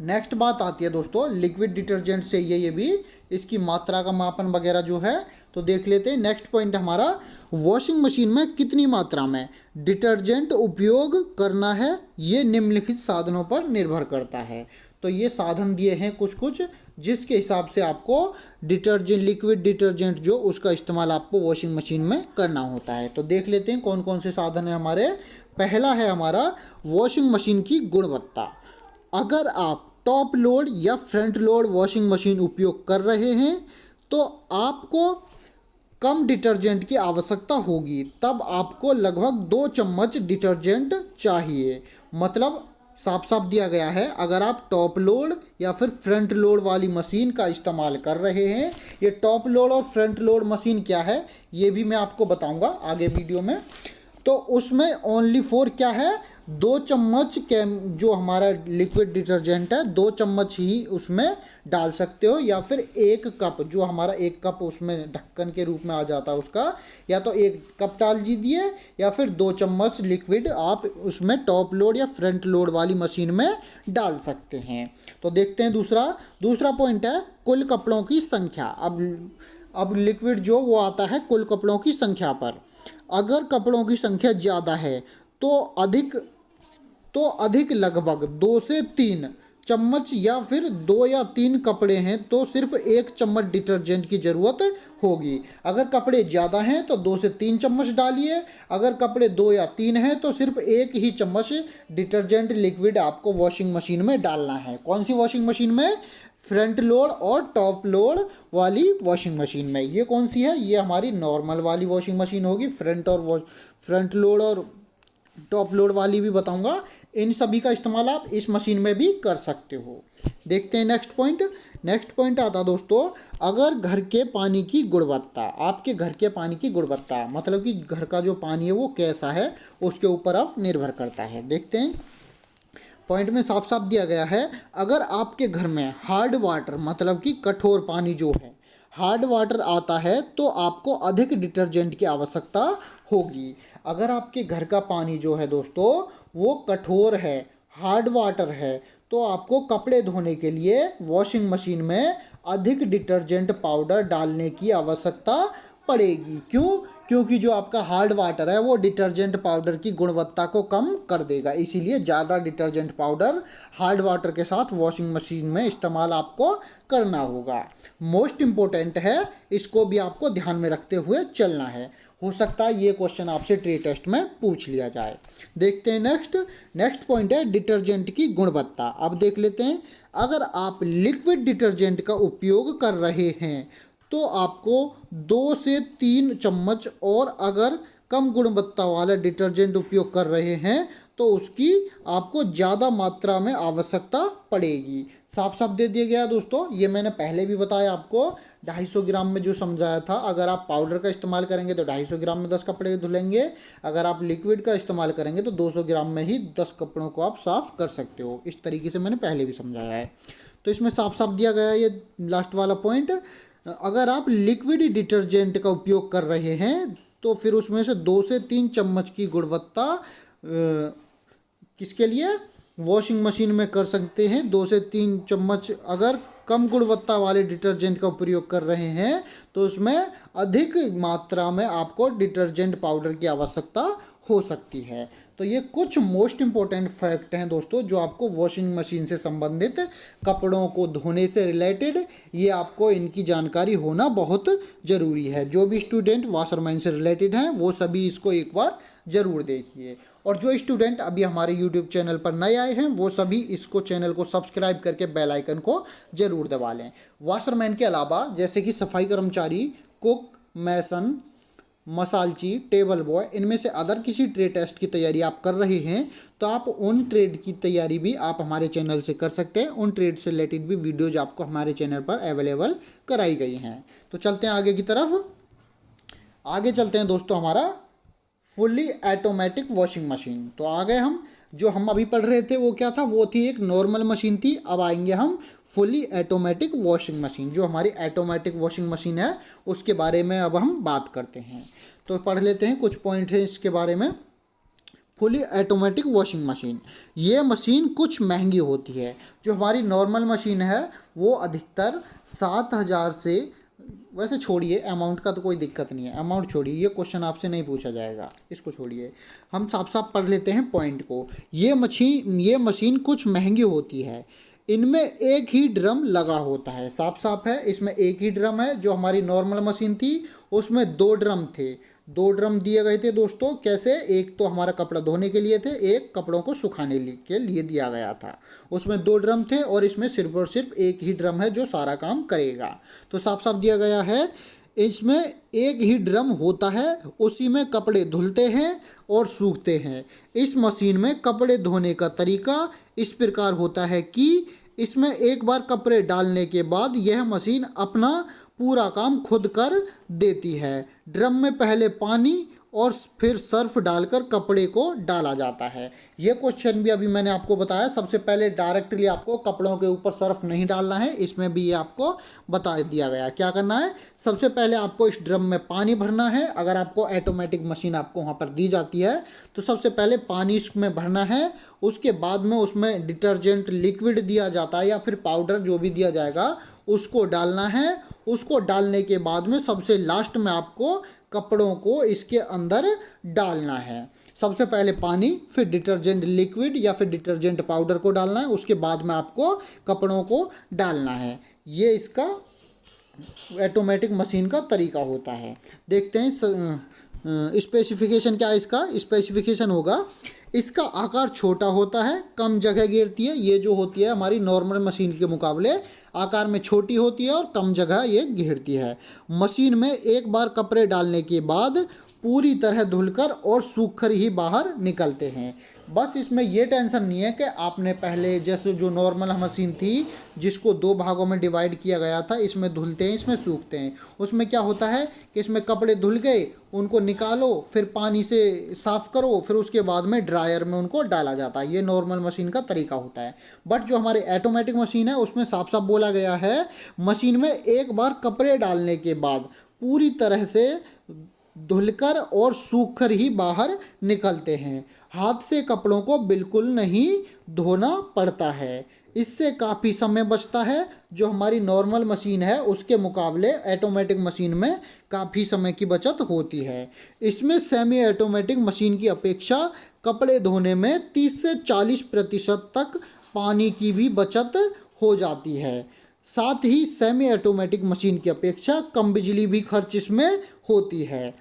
नेक्स्ट बात आती है दोस्तों लिक्विड डिटर्जेंट से ये भी इसकी मात्रा का मापन वगैरह जो है, तो देख लेते हैं। नेक्स्ट पॉइंट हमारा, वॉशिंग मशीन में कितनी मात्रा में डिटर्जेंट उपयोग करना है ये निम्नलिखित साधनों पर निर्भर करता है। तो ये साधन दिए हैं कुछ जिसके हिसाब से आपको लिक्विड डिटर्जेंट जो उसका इस्तेमाल आपको वॉशिंग मशीन में करना होता है। तो देख लेते हैं कौन कौन से साधन है हमारे। पहला है हमारा वॉशिंग मशीन की गुणवत्ता। अगर आप टॉप लोड या फ्रंट लोड वॉशिंग मशीन उपयोग कर रहे हैं तो आपको कम डिटर्जेंट की आवश्यकता होगी, तब आपको लगभग 2 चम्मच डिटर्जेंट चाहिए। मतलब साफ साफ दिया गया है, अगर आप टॉप लोड या फिर फ्रंट लोड वाली मशीन का इस्तेमाल कर रहे हैं, ये टॉप लोड और फ्रंट लोड मशीन क्या है ये भी मैं आपको बताऊंगा आगे वीडियो में। तो उसमें ओनली फॉर क्या है, 2 चम्मच जो हमारा लिक्विड डिटर्जेंट है 2 चम्मच ही उसमें डाल सकते हो, या फिर 1 कप, जो हमारा 1 कप उसमें ढक्कन के रूप में आ जाता है उसका, या तो 1 कप डाल दीजिए या फिर 2 चम्मच लिक्विड आप उसमें टॉप लोड या फ्रंट लोड वाली मशीन में डाल सकते हैं। तो देखते हैं दूसरा पॉइंट है कुल कपड़ों की संख्या। अब लिक्विड जो वो आता है कुल कपड़ों की संख्या पर। अगर कपड़ों की संख्या ज़्यादा है तो अधिक लगभग 2 से 3 चम्मच, या फिर 2 या 3 कपड़े हैं तो सिर्फ 1 चम्मच डिटर्जेंट की ज़रूरत होगी। अगर कपड़े ज़्यादा हैं तो 2 से 3 चम्मच डालिए, अगर कपड़े 2 या 3 हैं तो सिर्फ 1 ही चम्मच डिटर्जेंट लिक्विड आपको वॉशिंग मशीन में डालना है। कौन सी वॉशिंग मशीन में, फ्रंट लोड और टॉप लोड वाली वॉशिंग मशीन में। ये कौन सी है, ये हमारी नॉर्मल वाली वॉशिंग मशीन होगी। फ्रंट लोड और टॉप लोड वाली भी बताऊंगा, इन सभी का इस्तेमाल आप इस मशीन में भी कर सकते हो। देखते हैं नेक्स्ट पॉइंट आता दोस्तों, अगर घर के पानी की गुणवत्ता, आपके घर के पानी की गुणवत्ता मतलब कि घर का जो पानी है वो कैसा है उसके ऊपर आप निर्भर करता है। देखते हैं पॉइंट में साफ साफ दिया गया है, अगर आपके घर में हार्ड वाटर मतलब कि कठोर पानी जो है हार्ड वाटर आता है तो आपको अधिक डिटर्जेंट की आवश्यकता होगी। अगर आपके घर का पानी जो है दोस्तों वो कठोर है, हार्ड वाटर है, तो आपको कपड़े धोने के लिए वॉशिंग मशीन में अधिक डिटर्जेंट पाउडर डालने की आवश्यकता पड़ेगी। क्यों? क्योंकि जो आपका हार्ड वाटर है वो डिटर्जेंट पाउडर की गुणवत्ता को कम कर देगा, इसीलिए ज़्यादा डिटर्जेंट पाउडर हार्ड वाटर के साथ वॉशिंग मशीन में इस्तेमाल आपको करना होगा। मोस्ट इम्पोर्टेंट है, इसको भी आपको ध्यान में रखते हुए चलना है। हो सकता है ये क्वेश्चन आपसे ट्री टेस्ट में पूछ लिया जाए। देखते हैं नेक्स्ट पॉइंट है डिटर्जेंट की गुणवत्ता। अब देख लेते हैं, अगर आप लिक्विड डिटर्जेंट का उपयोग कर रहे हैं तो आपको 2 से 3 चम्मच, और अगर कम गुणवत्ता वाला डिटर्जेंट उपयोग कर रहे हैं तो उसकी आपको ज़्यादा मात्रा में आवश्यकता पड़ेगी। साफ साफ दे दिया गया दोस्तों, ये मैंने पहले भी बताया आपको 250 ग्राम में जो समझाया था। अगर आप पाउडर का इस्तेमाल करेंगे तो 250 ग्राम में 10 कपड़े धुलेंगे, अगर आप लिक्विड का इस्तेमाल करेंगे तो 200 ग्राम में ही 10 कपड़ों को आप साफ़ कर सकते हो। इस तरीके से मैंने पहले भी समझाया है। तो इसमें साफ साफ दिया गया है ये लास्ट वाला पॉइंट। अगर आप लिक्विड डिटर्जेंट का उपयोग कर रहे हैं तो फिर उसमें से 2 से 3 चम्मच की गुणवत्ता किसके लिए वॉशिंग मशीन में कर सकते हैं। 2 से 3 चम्मच अगर कम गुणवत्ता वाले डिटर्जेंट का प्रयोग कर रहे हैं तो उसमें अधिक मात्रा में आपको डिटर्जेंट पाउडर की आवश्यकता हो सकती है। तो ये कुछ मोस्ट इम्पोर्टेंट फैक्ट हैं दोस्तों जो आपको वॉशिंग मशीन से संबंधित, कपड़ों को धोने से रिलेटेड, ये आपको इनकी जानकारी होना बहुत ज़रूरी है। जो भी स्टूडेंट वाशरमैन से रिलेटेड हैं वो सभी इसको एक बार ज़रूर देखिए, और जो स्टूडेंट अभी हमारे यूट्यूब चैनल पर नए आए हैं वो सभी इसको चैनल को सब्सक्राइब करके बेल आइकन को ज़रूर दबा लें। वाशरमैन के अलावा जैसे कि सफाई कर्मचारी, कुक, मैसन, मसालची, टेबल बॉय, इनमें से अदर किसी ट्रेड टेस्ट की तैयारी आप कर रहे हैं तो आप उन ट्रेड की तैयारी भी आप हमारे चैनल से कर सकते हैं। उन ट्रेड से रिलेटेड भी वीडियोज आपको हमारे चैनल पर अवेलेबल कराई गई हैं। तो चलते हैं आगे की तरफ। आगे चलते हैं दोस्तों हमारा फुल्ली ऑटोमेटिक वॉशिंग मशीन। तो आ गए हम, जो हम अभी पढ़ रहे थे वो क्या था, वो थी एक नॉर्मल मशीन थी। अब आएंगे हम फुल्ली ऑटोमेटिक वॉशिंग मशीन। जो हमारी ऑटोमेटिक वॉशिंग मशीन है उसके बारे में अब हम बात करते हैं। तो पढ़ लेते हैं, कुछ पॉइंट हैं इसके बारे में। फुली ऑटोमेटिक वॉशिंग मशीन, ये मशीन कुछ महंगी होती है। जो हमारी नॉर्मल मशीन है वो अधिकतर 7,000 से, वैसे छोड़िए अमाउंट का तो कोई दिक्कत नहीं है, अमाउंट छोड़िए, ये क्वेश्चन आपसे नहीं पूछा जाएगा, इसको छोड़िए। हम साफ साफ पढ़ लेते हैं पॉइंट को। ये मशीन कुछ महंगी होती है। इनमें एक ही ड्रम लगा होता है। साफ साफ है, इसमें एक ही ड्रम है। जो हमारी नॉर्मल मशीन थी उसमें 2 ड्रम थे, 2 ड्रम दिए गए थे दोस्तों। कैसे? एक तो हमारा कपड़ा धोने के लिए थे, एक कपड़ों को सुखाने के लिए दिया गया था। उसमें 2 ड्रम थे और इसमें सिर्फ और सिर्फ एक ही ड्रम है जो सारा काम करेगा। तो साफ साफ दिया गया है, इसमें एक ही ड्रम होता है, उसी में कपड़े धुलते हैं और सूखते हैं। इस मशीन में कपड़े धोने का तरीका इस प्रकार होता है कि इसमें एक बार कपड़े डालने के बाद यह मशीन अपना पूरा काम खुद कर देती है। ड्रम में पहले पानी और फिर सर्फ डालकर कपड़े को डाला जाता है। ये क्वेश्चन भी अभी मैंने आपको बताया। सबसे पहले डायरेक्टली आपको कपड़ों के ऊपर सर्फ नहीं डालना है, इसमें भी ये आपको बता दिया गया क्या करना है। सबसे पहले आपको इस ड्रम में पानी भरना है। अगर आपको ऑटोमेटिक मशीन आपको वहाँ पर दी जाती है तो सबसे पहले पानी इसमें भरना है। उसके बाद में उसमें डिटर्जेंट लिक्विड दिया जाता है या फिर पाउडर जो भी दिया जाएगा उसको डालना है। उसको डालने के बाद में सबसे लास्ट में आपको कपड़ों को इसके अंदर डालना है। सबसे पहले पानी, फिर डिटर्जेंट लिक्विड या फिर डिटर्जेंट पाउडर को डालना है, उसके बाद में आपको कपड़ों को डालना है। ये इसका ऑटोमेटिक मशीन का तरीका होता है। देखते हैं स्पेसिफिकेशन क्या है इसका। स्पेसिफिकेशन होगा, इसका आकार छोटा होता है, कम जगह घेरती है। ये जो होती है हमारी नॉर्मल मशीन के मुकाबले आकार में छोटी होती है और कम जगह ये घेरती है। मशीन में एक बार कपड़े डालने के बाद पूरी तरह धुलकर और सूखकर ही बाहर निकलते हैं। बस इसमें ये टेंशन नहीं है कि आपने पहले जैसे जो नॉर्मल मशीन थी जिसको 2 भागों में डिवाइड किया गया था, इसमें धुलते हैं इसमें सूखते हैं। उसमें क्या होता है कि इसमें कपड़े धुल गए, उनको निकालो, फिर पानी से साफ़ करो, फिर उसके बाद में ड्रायर में उनको डाला जाता है। ये नॉर्मल मशीन का तरीका होता है। बट जो हमारे ऑटोमेटिक मशीन है उसमें साफ साफ बोला गया है, मशीन में एक बार कपड़े डालने के बाद पूरी तरह से धुलकर और सूखकर ही बाहर निकलते हैं। हाथ से कपड़ों को बिल्कुल नहीं धोना पड़ता है। इससे काफ़ी समय बचता है। जो हमारी नॉर्मल मशीन है उसके मुकाबले ऑटोमेटिक मशीन में काफ़ी समय की बचत होती है। इसमें सेमी ऑटोमेटिक मशीन की अपेक्षा कपड़े धोने में 30 से 40% तक पानी की भी बचत हो जाती है। साथ ही सेमी ऑटोमेटिक मशीन की अपेक्षा कम बिजली भी खर्च इसमें होती है।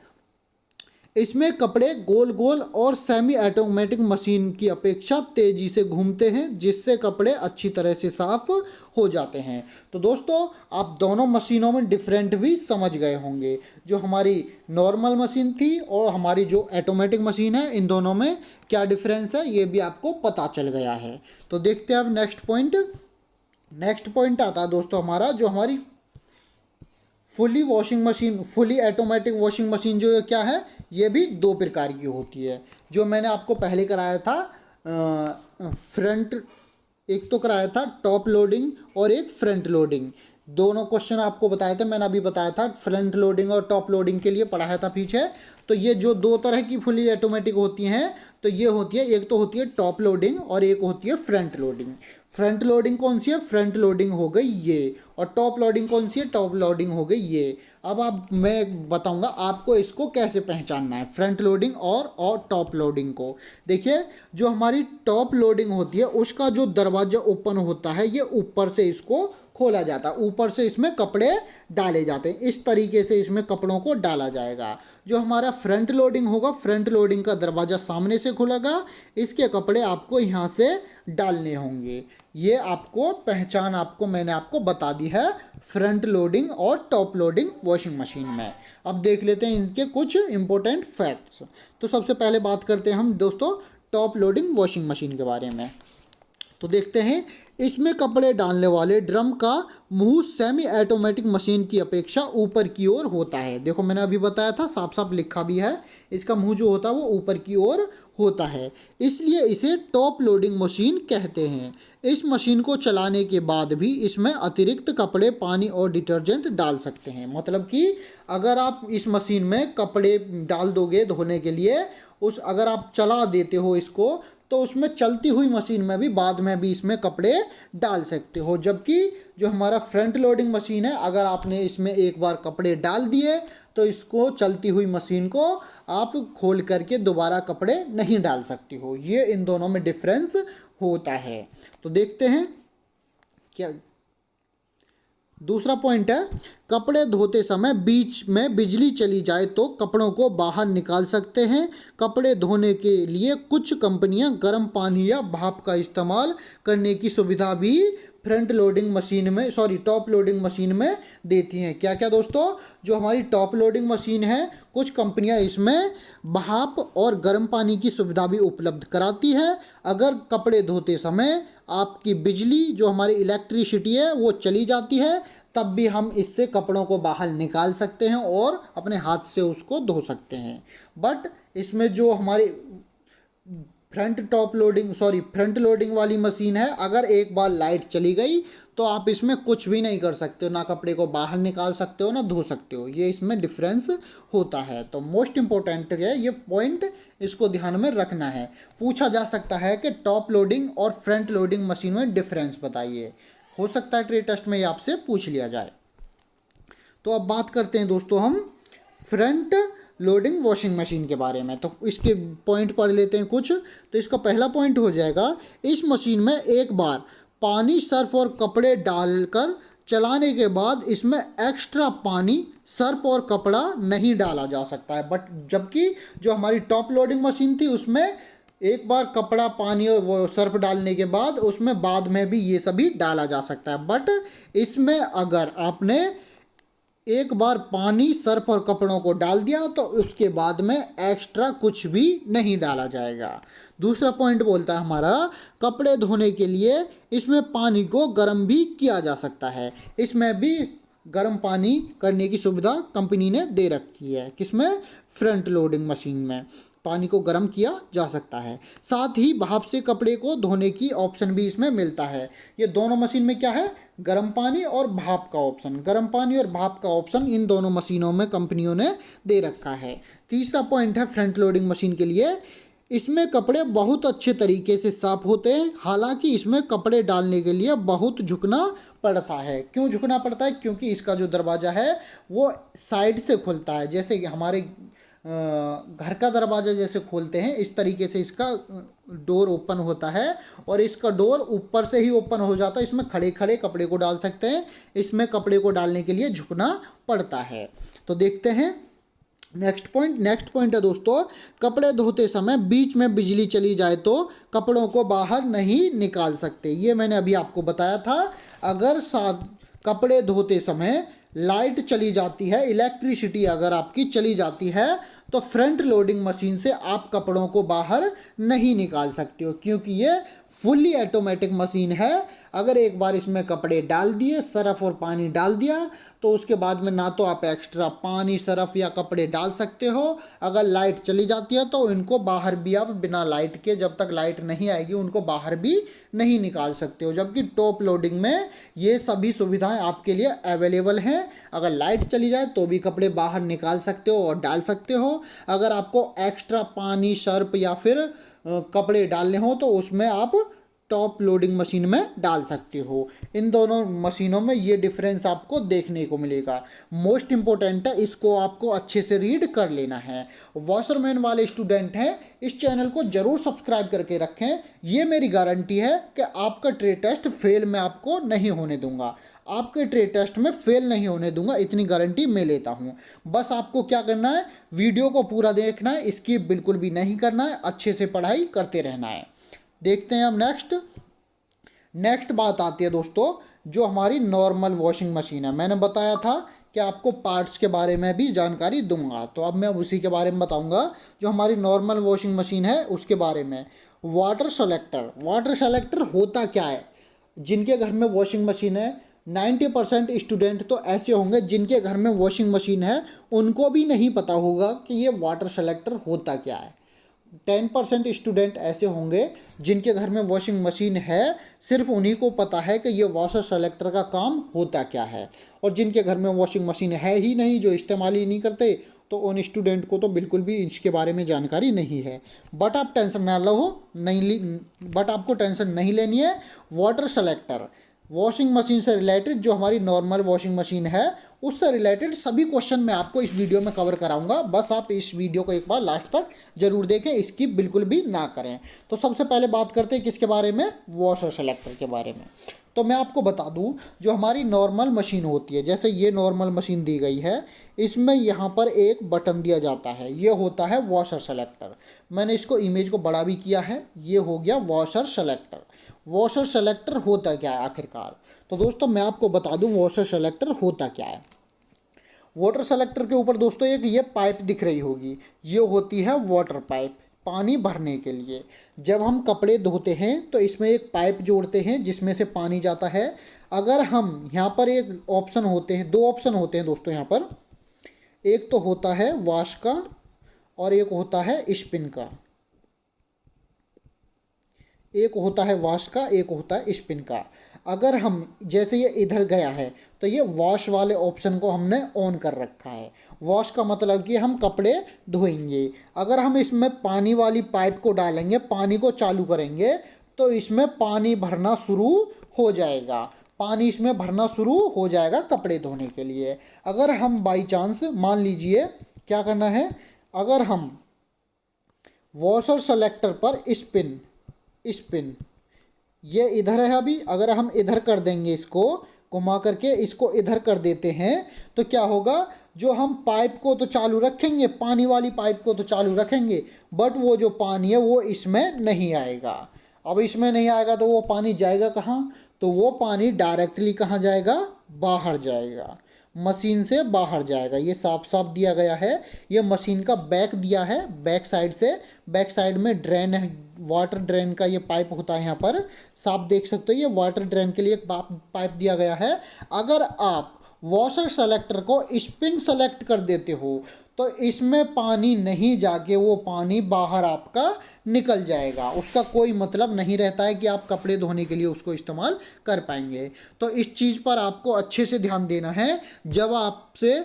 इसमें कपड़े गोल गोल और सेमी ऑटोमेटिक मशीन की अपेक्षा तेज़ी से घूमते हैं, जिससे कपड़े अच्छी तरह से साफ हो जाते हैं। तो दोस्तों, आप दोनों मशीनों में डिफरेंट भी समझ गए होंगे। जो हमारी नॉर्मल मशीन थी और हमारी जो ऑटोमेटिक मशीन है, इन दोनों में क्या डिफरेंस है ये भी आपको पता चल गया है। तो देखते हैं अब नेक्स्ट पॉइंट आता है दोस्तों हमारा, जो हमारी फुली ऑटोमेटिक वॉशिंग मशीन जो क्या है, ये भी दो प्रकार की होती है। जो मैंने आपको पहले कराया था एक तो कराया था टॉप लोडिंग और एक फ्रंट लोडिंग। दोनों क्वेश्चन आपको बताए थे, मैंने अभी बताया था फ्रंट लोडिंग और टॉप लोडिंग के लिए पढ़ाया था पीछे। तो ये जो दो तरह की फुली ऑटोमेटिक होती हैं, तो ये होती है, एक तो होती है टॉप लोडिंग और एक होती है फ्रंट लोडिंग। फ्रंट लोडिंग कौन सी है? फ्रंट लोडिंग हो गई ये। और टॉप लोडिंग कौन सी है? टॉप लोडिंग हो गई ये। अब मैं बताऊंगा आपको इसको कैसे पहचानना है, फ्रंट लोडिंग और टॉप लोडिंग को। देखिए, जो हमारी टॉप लोडिंग होती है उसका जो दरवाजा ओपन होता है, ये ऊपर से इसको खोला जाता है, ऊपर से इसमें कपड़े डाले जाते हैं। इस तरीके से इसमें कपड़ों को डाला जाएगा। जो हमारा फ्रंट लोडिंग होगा, फ्रंट लोडिंग का दरवाज़ा सामने से खुलेगा, इसके कपड़े आपको यहाँ से डालने होंगे। ये आपको पहचान मैंने आपको बता दी है फ्रंट लोडिंग और टॉप लोडिंग वॉशिंग मशीन में। अब देख लेते हैं इनके कुछ इंपॉर्टेंट फैक्ट्स। तो सबसे पहले बात करते हैं हम दोस्तों टॉप लोडिंग वॉशिंग मशीन के बारे में। तो देखते हैं, इसमें कपड़े डालने वाले ड्रम का मुंह सेमी ऑटोमेटिक मशीन की अपेक्षा ऊपर की ओर होता है। देखो, मैंने अभी बताया था, साफ साफ लिखा भी है, इसका मुंह जो होता है वो ऊपर की ओर होता है, इसलिए इसे टॉप लोडिंग मशीन कहते हैं। इस मशीन को चलाने के बाद भी इसमें अतिरिक्त कपड़े, पानी और डिटर्जेंट डाल सकते हैं। मतलब कि अगर आप इस मशीन में कपड़े डाल दोगे धोने के लिए, अगर आप चला देते हो इसको, तो उसमें चलती हुई मशीन में भी बाद में भी इसमें कपड़े डाल सकते हो। जबकि जो हमारा फ्रंट लोडिंग मशीन है, अगर आपने इसमें एक बार कपड़े डाल दिए तो इसको चलती हुई मशीन को आप खोल करके दोबारा कपड़े नहीं डाल सकती हो। ये इन दोनों में डिफरेंस होता है। तो देखते हैं क्या दूसरा पॉइंट है, कपड़े धोते समय बीच में बिजली चली जाए तो कपड़ों को बाहर निकाल सकते हैं। कपड़े धोने के लिए कुछ कंपनियां गर्म पानी या भाप का इस्तेमाल करने की सुविधा भी टॉप लोडिंग मशीन में देती हैं। क्या क्या दोस्तों? जो हमारी टॉप लोडिंग मशीन है, कुछ कंपनियां इसमें भाप और गर्म पानी की सुविधा भी उपलब्ध कराती है। अगर कपड़े धोते समय आपकी बिजली, जो हमारी इलेक्ट्रिसिटी है, वो चली जाती है, तब भी हम इससे कपड़ों को बाहर निकाल सकते हैं और अपने हाथ से उसको धो सकते हैं। बट इसमें जो हमारी फ्रंट लोडिंग वाली मशीन है, अगर एक बार लाइट चली गई तो आप इसमें कुछ भी नहीं कर सकते हो, ना कपड़े को बाहर निकाल सकते हो ना धो सकते हो। ये इसमें डिफरेंस होता है। तो मोस्ट इम्पोर्टेंट है ये पॉइंट, इसको ध्यान में रखना है। पूछा जा सकता है कि टॉप लोडिंग और फ्रंट लोडिंग मशीन में डिफरेंस बताइए। हो सकता है ट्रेड टेस्ट में ये आपसे पूछ लिया जाए। तो अब बात करते हैं दोस्तों हम फ्रंट लोडिंग वॉशिंग मशीन के बारे में। तो इसके पॉइंट पढ़ लेते हैं कुछ। तो इसका पहला पॉइंट हो जाएगा, इस मशीन में एक बार पानी, सर्फ और कपड़े डालकर चलाने के बाद इसमें एक्स्ट्रा पानी, सर्फ और कपड़ा नहीं डाला जा सकता है। बट जबकि जो हमारी टॉप लोडिंग मशीन थी उसमें एक बार कपड़ा, पानी और वो सर्फ डालने के बाद उसमें बाद में भी ये सभी डाला जा सकता है। बट इसमें अगर आपने एक बार पानी, सर्फ और कपड़ों को डाल दिया तो उसके बाद में एक्स्ट्रा कुछ भी नहीं डाला जाएगा। दूसरा पॉइंट बोलता है हमारा, कपड़े धोने के लिए इसमें पानी को गर्म भी किया जा सकता है। इसमें भी गर्म पानी करने की सुविधा कंपनी ने दे रखी है। किसमें? फ्रंट लोडिंग मशीन में पानी को गर्म किया जा सकता है। साथ ही भाप से कपड़े को धोने की ऑप्शन भी इसमें मिलता है। ये दोनों मशीन में क्या है? गर्म पानी और भाप का ऑप्शन। गर्म पानी और भाप का ऑप्शन इन दोनों मशीनों में कंपनियों ने दे रखा है। तीसरा पॉइंट है फ्रंट लोडिंग मशीन के लिए, इसमें कपड़े बहुत अच्छे तरीके से साफ होते हैं। हालांकि इसमें कपड़े डालने के लिए बहुत झुकना पड़ता है। क्यों झुकना पड़ता है? क्योंकि इसका जो दरवाज़ा है वो साइड से खुलता है। जैसे कि हमारे घर का दरवाज़ा जैसे खोलते हैं, इस तरीके से इसका डोर ओपन होता है और इसका डोर ऊपर से ही ओपन हो जाता है। इसमें खड़े खड़े कपड़े को डाल सकते हैं। इसमें कपड़े को डालने के लिए झुकना पड़ता है। तो देखते हैं नेक्स्ट पॉइंट है दोस्तों, कपड़े धोते समय बीच में बिजली चली जाए तो कपड़ों को बाहर नहीं निकाल सकते। ये मैंने अभी आपको बताया था। अगर कपड़े धोते समय लाइट चली जाती है, इलेक्ट्रिसिटी अगर आपकी चली जाती है, तो फ्रंट लोडिंग मशीन से आप कपड़ों को बाहर नहीं निकाल सकते हो, क्योंकि ये फुल्ली ऑटोमेटिक मशीन है। अगर एक बार इसमें कपड़े डाल दिए, सरफ और पानी डाल दिया, तो उसके बाद में ना तो आप एक्स्ट्रा पानी, सरफ या कपड़े डाल सकते हो। अगर लाइट चली जाती है तो इनको बाहर भी आप बिना लाइट के, जब तक लाइट नहीं आएगी, उनको बाहर भी नहीं निकाल सकते हो। जबकि टॉप लोडिंग में ये सभी सुविधाएं आपके लिए अवेलेबल हैं। अगर लाइट चली जाए तो भी कपड़े बाहर निकाल सकते हो और डाल सकते हो। अगर आपको एक्स्ट्रा पानी, सर्फ या फिर कपड़े डालने हो तो उसमें आप टॉप लोडिंग मशीन में डाल सकते हो। इन दोनों मशीनों में ये डिफरेंस आपको देखने को मिलेगा। मोस्ट इंपॉर्टेंट है, इसको आपको अच्छे से रीड कर लेना है। वॉशरमैन वाले स्टूडेंट हैं, इस चैनल को जरूर सब्सक्राइब करके रखें। ये मेरी गारंटी है कि आपका ट्रेड टेस्ट फेल मैं आपको नहीं होने दूंगा। आपके ट्रेड टेस्ट में फेल नहीं होने दूंगा, इतनी गारंटी मैं लेता हूँ। बस आपको क्या करना है, वीडियो को पूरा देखना है, स्किप बिल्कुल भी नहीं करना है, अच्छे से पढ़ाई करते रहना है। देखते हैं हम नेक्स्ट बात आती है दोस्तों, जो हमारी नॉर्मल वॉशिंग मशीन है। मैंने बताया था कि आपको पार्ट्स के बारे में भी जानकारी दूंगा, तो अब मैं उसी के बारे में बताऊंगा। जो हमारी नॉर्मल वॉशिंग मशीन है उसके बारे में। वाटर सेलेक्टर होता क्या है? जिनके घर में वॉशिंग मशीन है, 90% स्टूडेंट तो ऐसे होंगे जिनके घर में वॉशिंग मशीन है, उनको भी नहीं पता होगा कि ये वाटर सेलेक्टर होता क्या है। 10% स्टूडेंट ऐसे होंगे जिनके घर में वॉशिंग मशीन है, सिर्फ उन्हीं को पता है कि ये वाटर सेलेक्टर का काम होता क्या है। और जिनके घर में वॉशिंग मशीन है ही नहीं, जो इस्तेमाल ही नहीं करते, तो उन स्टूडेंट को तो बिल्कुल भी इसके बारे में जानकारी नहीं है। बट आप टेंशन ना लो, बट आपको टेंशन नहीं लेनी है। वाटर सेलेक्टर वॉशिंग मशीन से रिलेटेड, जो हमारी नॉर्मल वॉशिंग मशीन है उससे रिलेटेड सभी क्वेश्चन मैं आपको इस वीडियो में कवर कराऊंगा। बस आप इस वीडियो को एक बार लास्ट तक जरूर देखें, स्किप बिल्कुल भी ना करें। तो सबसे पहले बात करते हैं किसके बारे में? वाटर सेलेक्टर के बारे में। तो मैं आपको बता दूं, जो हमारी नॉर्मल मशीन होती है, जैसे ये नॉर्मल मशीन दी गई है, इसमें यहाँ पर एक बटन दिया जाता है, ये होता है वॉशर सेलेक्टर। मैंने इसको इमेज को बड़ा भी किया है, ये हो गया वॉशर सेलेक्टर। वॉशर सेलेक्टर होता क्या है आखिरकार? तो दोस्तों मैं आपको बता दूं वॉशर सेलेक्टर होता क्या है। वाटर सेलेक्टर के ऊपर दोस्तों एक ये पाइप दिख रही होगी, ये होती है वाटर पाइप, पानी भरने के लिए। जब हम कपड़े धोते हैं तो इसमें एक पाइप जोड़ते हैं जिसमें से पानी जाता है। अगर हम यहाँ पर एक ऑप्शन होते हैं, दो ऑप्शन होते हैं दोस्तों यहाँ पर, एक तो होता है वॉश का और एक होता है स्पिन का। एक होता है वॉश का, एक होता है स्पिन का। अगर हम जैसे ये इधर गया है तो ये वॉश वाले ऑप्शन को हमने ऑन कर रखा है। वॉश का मतलब कि हम कपड़े धोएंगे। अगर हम इसमें पानी वाली पाइप को डालेंगे, पानी को चालू करेंगे, तो इसमें पानी भरना शुरू हो जाएगा। पानी इसमें भरना शुरू हो जाएगा कपड़े धोने के लिए। अगर हम बाई चांस मान लीजिए क्या करना है, अगर हम वॉशर सेलेक्टर पर स्पिन ये इधर है अभी, अगर हम इधर कर देंगे, इसको घुमा करके इसको इधर कर देते हैं, तो क्या होगा, जो हम पाइप को तो चालू रखेंगे, पानी वाली पाइप को तो चालू रखेंगे, बट वो जो पानी है वो इसमें नहीं आएगा। अब इसमें नहीं आएगा तो वो पानी जाएगा कहाँ? तो वो पानी डायरेक्टली कहाँ जाएगा? बाहर जाएगा, मशीन से बाहर जाएगा। ये साफ साफ दिया गया है। ये मशीन का बैक दिया है, बैक साइड से, बैक साइड में ड्रेन है, वाटर ड्रेन का ये पाइप होता है। यहाँ पर साफ देख सकते हो, ये वाटर ड्रेन के लिए एक पाइप दिया गया है। अगर आप वॉशर सेलेक्टर को स्पिन सेलेक्ट कर देते हो तो इसमें पानी नहीं जाके वो पानी बाहर आपका निकल जाएगा, उसका कोई मतलब नहीं रहता है कि आप कपड़े धोने के लिए उसको इस्तेमाल कर पाएंगे। तो इस चीज़ पर आपको अच्छे से ध्यान देना है। जब आपसे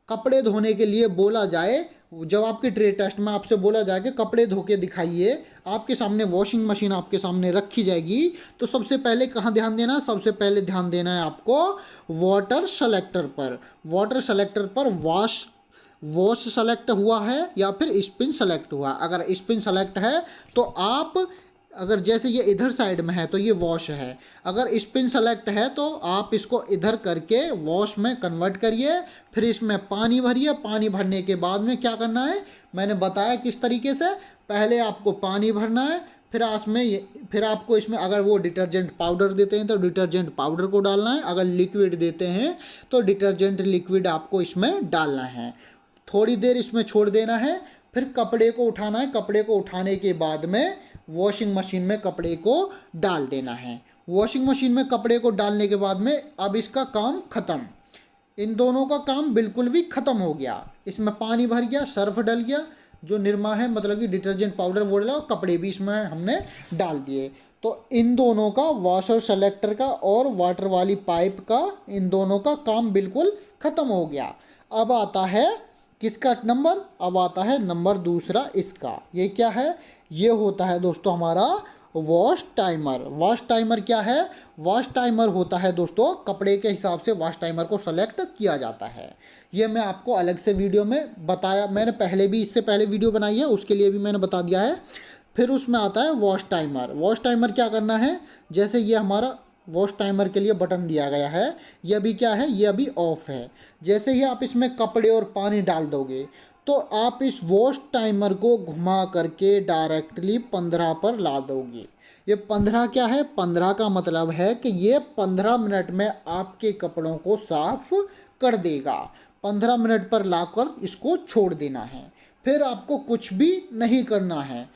कपड़े धोने के लिए बोला जाए, जब आपके ट्रेड टेस्ट में आपसे बोला जाए कि कपड़े धो के दिखाइए, आपके सामने वॉशिंग मशीन आपके सामने रखी जाएगी, तो सबसे पहले कहाँ ध्यान देना है? सबसे पहले ध्यान देना है आपको वाटर सेलेक्टर पर। वाटर सेलेक्टर पर वॉश सेलेक्ट हुआ है या फिर स्पिन सेलेक्ट हुआ। अगर स्पिन सेलेक्ट है तो आप, अगर जैसे ये इधर साइड में है तो ये वॉश है, अगर स्पिन सेलेक्ट है तो आप इसको इधर करके वॉश में कन्वर्ट करिए, फिर इसमें पानी भरिए। पानी भरने के बाद में क्या करना है, मैंने बताया किस तरीके से। पहले आपको पानी भरना है, फिर आपको इसमें अगर वो डिटर्जेंट पाउडर देते हैं तो डिटर्जेंट पाउडर को डालना है, अगर लिक्विड देते हैं तो डिटर्जेंट लिक्विड आपको इसमें डालना है। थोड़ी देर इसमें छोड़ देना है, फिर कपड़े को उठाना है। कपड़े को उठाने के बाद में वॉशिंग मशीन में कपड़े को डाल देना है। वॉशिंग मशीन में कपड़े को डालने के बाद में अब इसका काम ख़त्म। इन दोनों का काम बिल्कुल भी ख़त्म हो गया। इसमें पानी भर गया, सर्फ डल गया, जो निरमा है मतलब कि डिटर्जेंट पाउडर वो डाला, और कपड़े भी इसमें हमने डाल दिए। तो इन दोनों का, वॉशर सेलेक्टर का और वाटर वाली पाइप का, इन दोनों का काम बिल्कुल ख़त्म हो गया। अब आता है किसका नंबर? अब आता है नंबर दूसरा इसका। ये क्या है? ये होता है दोस्तों हमारा वॉश टाइमर। वॉश टाइमर क्या है? वॉश टाइमर होता है दोस्तों, कपड़े के हिसाब से वॉश टाइमर को सेलेक्ट किया जाता है। ये मैं आपको अलग से वीडियो में बताया, मैंने पहले भी, इससे पहले वीडियो बनाई है, उसके लिए भी मैंने बता दिया है। फिर उसमें आता है वॉश टाइमर। वॉश टाइमर क्या करना है, जैसे ये हमारा वॉश टाइमर के लिए बटन दिया गया है, ये अभी क्या है, ये अभी ऑफ है। जैसे ही आप इसमें कपड़े और पानी डाल दोगे तो आप इस वॉश टाइमर को घुमा करके डायरेक्टली 15 पर ला दोगे। ये 15 क्या है? 15 का मतलब है कि ये 15 मिनट में आपके कपड़ों को साफ कर देगा। 15 मिनट पर लाकर इसको छोड़ देना है, फिर आपको कुछ भी नहीं करना है।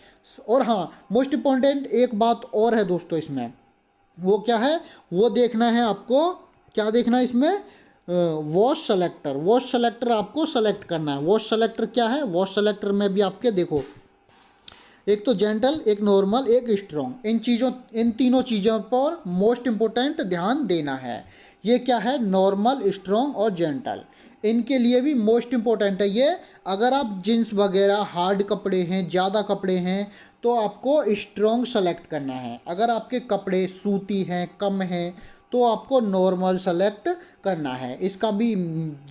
और हाँ, मोस्ट इम्पॉर्टेंट एक बात और है दोस्तों इसमें, वो क्या है, वो देखना है आपको। क्या देखना है इसमें? Wash selector. वॉश सेलेक्टर आपको सेलेक्ट करना है। वॉश सेलेक्टर क्या है? वॉश सेलेक्टर में भी आपके देखो, एक तो जेंटल, एक नॉर्मल, एक स्ट्रॉन्ग। इन तीनों चीज़ों पर मोस्ट इम्पोर्टेंट ध्यान देना है। ये क्या है? नॉर्मल, स्ट्रॉन्ग और जेंटल। इनके लिए भी मोस्ट इम्पोर्टेंट है ये। अगर आप जींस वगैरह हार्ड कपड़े हैं, ज़्यादा कपड़े हैं, तो आपको स्ट्रॉन्ग सेलेक्ट करना है। अगर आपके कपड़े सूती हैं, कम हैं, तो आपको नॉर्मल सेलेक्ट करना है। इसका भी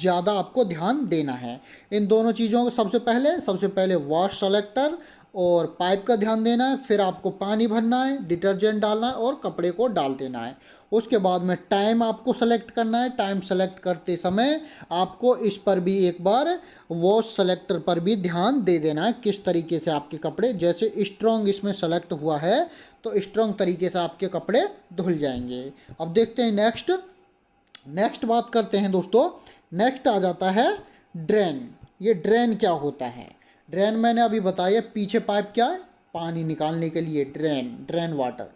ज़्यादा आपको ध्यान देना है। इन दोनों चीज़ों को सबसे पहले वॉश सेलेक्टर और पाइप का ध्यान देना है, फिर आपको पानी भरना है, डिटर्जेंट डालना है और कपड़े को डाल देना है। उसके बाद में टाइम आपको सेलेक्ट करना है। टाइम सेलेक्ट करते समय आपको इस पर भी एक बार वॉश सेलेक्टर पर भी ध्यान दे देना है, किस तरीके से आपके कपड़े, जैसे स्ट्रॉन्ग इसमें सेलेक्ट हुआ है तो स्ट्रॉन्ग तरीके से आपके कपड़े धुल जाएंगे। अब देखते हैं नेक्स्ट बात करते हैं दोस्तों। नेक्स्ट आ जाता है ड्रेन। ये ड्रेन क्या होता है? ड्रेन मैंने अभी बताया, पीछे पाइप क्या है, पानी निकालने के लिए ड्रेन वाटर।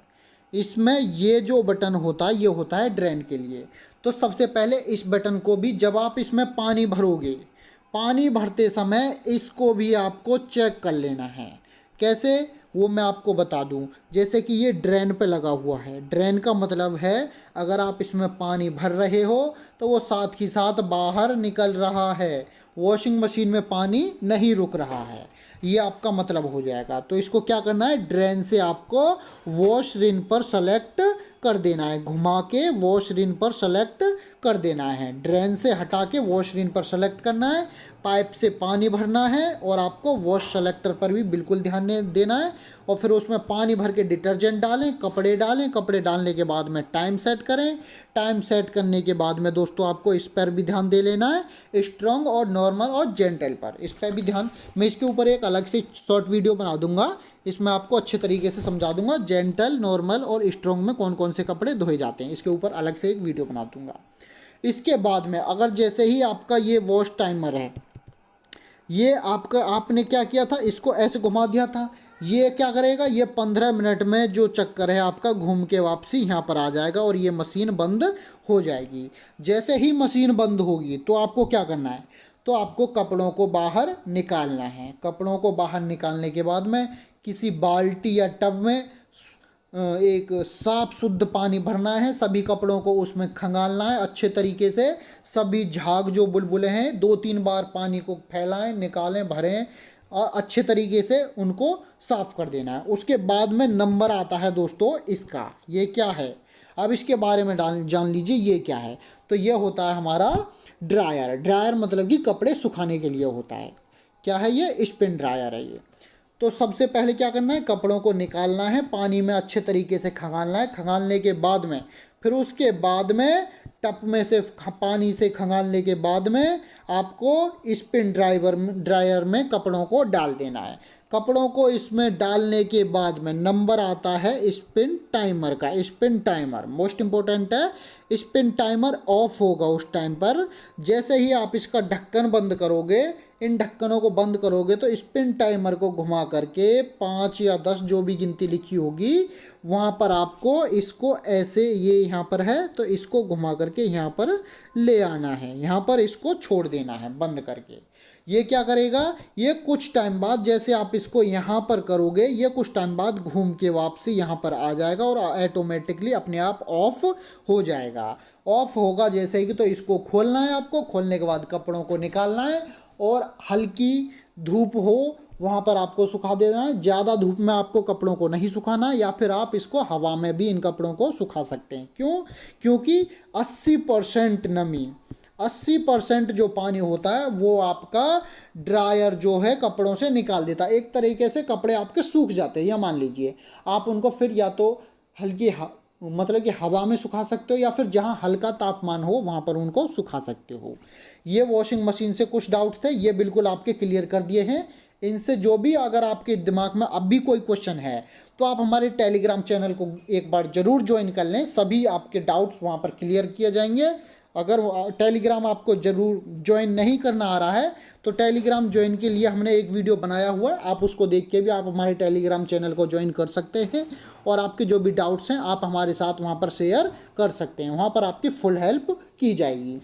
इसमें ये जो बटन होता है ये होता है ड्रेन के लिए। तो सबसे पहले इस बटन को भी, जब आप इसमें पानी भरोगे, पानी भरते समय इसको भी आपको चेक कर लेना है। कैसे, वो मैं आपको बता दूं। जैसे कि ये ड्रेन पे लगा हुआ है। ड्रेन का मतलब है अगर आप इसमें पानी भर रहे हो तो वो साथ ही साथ बाहर निकल रहा है, वॉशिंग मशीन में पानी नहीं रुक रहा है, ये आपका मतलब हो जाएगा। तो इसको क्या करना है, ड्रेन से आपको वॉश रिन पर सेलेक्ट कर देना है, घुमा के वॉश रिन पर सेलेक्ट कर देना है। ड्रेन से हटा के वॉश रिन पर सेलेक्ट करना है, पाइप से पानी भरना है और आपको वॉश सेलेक्टर पर भी बिल्कुल ध्यान देना है। और फिर उसमें पानी भर के डिटर्जेंट डालें, कपड़े डालें, कपड़े डालने के बाद में टाइम सेट करें। टाइम सेट करने के बाद में दोस्तों आपको इस पर भी ध्यान दे लेना है, स्ट्रॉन्ग और नॉर्मल और जेंटल पर। इस पर भी ध्यान, मैं इसके ऊपर एक अलग से शॉर्ट वीडियो बना दूंगा, इसमें आपको अच्छे तरीके से समझा दूंगा जेंटल, नॉर्मल और स्ट्रॉन्ग में कौन कौन से कपड़े धोए जाते हैं। इसके ऊपर अलग से एक वीडियो बना दूंगा। इसके बाद में अगर जैसे ही आपका ये वॉश टाइमर है, ये आपका आपने क्या किया था, इसको ऐसे घुमा दिया था। ये क्या करेगा, ये 15 मिनट में जो चक्कर है आपका घूम के वापसी यहाँ पर आ जाएगा और ये मशीन बंद हो जाएगी। जैसे ही मशीन बंद होगी तो आपको क्या करना है, तो आपको कपड़ों को बाहर निकालना है। कपड़ों को बाहर निकालने के बाद में किसी बाल्टी या टब में एक साफ शुद्ध पानी भरना है, सभी कपड़ों को उसमें खंगालना है अच्छे तरीके से। सभी झाग जो बुलबुले हैं 2-3 बार पानी को फैलाएं, निकालें, भरें और अच्छे तरीके से उनको साफ कर देना है। उसके बाद में नंबर आता है दोस्तों इसका, ये क्या है, अब इसके बारे में जान लीजिए ये क्या है। तो ये होता है हमारा ड्रायर। ड्रायर मतलब कि कपड़े सुखाने के लिए होता है। क्या है ये, स्पिन ड्रायर है ये। तो सबसे पहले क्या करना है, कपड़ों को निकालना है, पानी में अच्छे तरीके से खंगालना है। खंगालने के बाद में फिर उसके बाद में टप में से पानी से खंगालने के बाद में आपको स्पिन ड्रायर में कपड़ों को डाल देना है। कपड़ों को इसमें डालने के बाद में नंबर आता है स्पिन टाइमर का। स्पिन टाइमर मोस्ट इम्पोर्टेंट है। स्पिन टाइमर ऑफ होगा उस टाइम पर। जैसे ही आप इसका ढक्कन बंद करोगे, इन ढक्कनों को बंद करोगे तो स्पिन टाइमर को घुमा करके 5 या 10 जो भी गिनती लिखी होगी वहाँ पर आपको इसको ऐसे, ये यहाँ पर है तो इसको घुमा करके यहाँ पर ले आना है, यहाँ पर इसको छोड़ देना है बंद करके। ये क्या करेगा, ये कुछ टाइम बाद जैसे आप इसको यहाँ पर करोगे, ये कुछ टाइम बाद घूम के वापसी यहाँ पर आ जाएगा और ऑटोमेटिकली अपने आप ऑफ हो जाएगा। ऑफ होगा जैसे ही तो इसको खोलना है आपको। खोलने के बाद कपड़ों को निकालना है और हल्की धूप हो वहाँ पर आपको सुखा देना है। ज़्यादा धूप में आपको कपड़ों को नहीं सुखाना, या फिर आप इसको हवा में भी इन कपड़ों को सुखा सकते हैं। क्यों, क्योंकि 80% नमी, 80% जो पानी होता है वो आपका ड्रायर जो है कपड़ों से निकाल देता है। एक तरीके से कपड़े आपके सूख जाते हैं। या मान लीजिए आप उनको फिर या तो हल्की मतलब कि हवा में सुखा सकते हो या फिर जहाँ हल्का तापमान हो वहाँ पर उनको सुखा सकते हो। ये वॉशिंग मशीन से कुछ डाउट थे, ये बिल्कुल आपके क्लियर कर दिए हैं। इनसे जो भी अगर आपके दिमाग में अब भी कोई क्वेश्चन है तो आप हमारे टेलीग्राम चैनल को एक बार ज़रूर ज्वाइन कर लें, सभी आपके डाउट्स वहाँ पर क्लियर किए जाएंगे। अगर टेलीग्राम आपको ज़रूर ज्वाइन नहीं करना आ रहा है तो टेलीग्राम ज्वाइन के लिए हमने एक वीडियो बनाया हुआ है, आप उसको देख के भी आप हमारे टेलीग्राम चैनल को ज्वाइन कर सकते हैं और आपके जो भी डाउट्स हैं आप हमारे साथ वहाँ पर शेयर कर सकते हैं। वहाँ पर आपकी फुल हेल्प की जाएगी।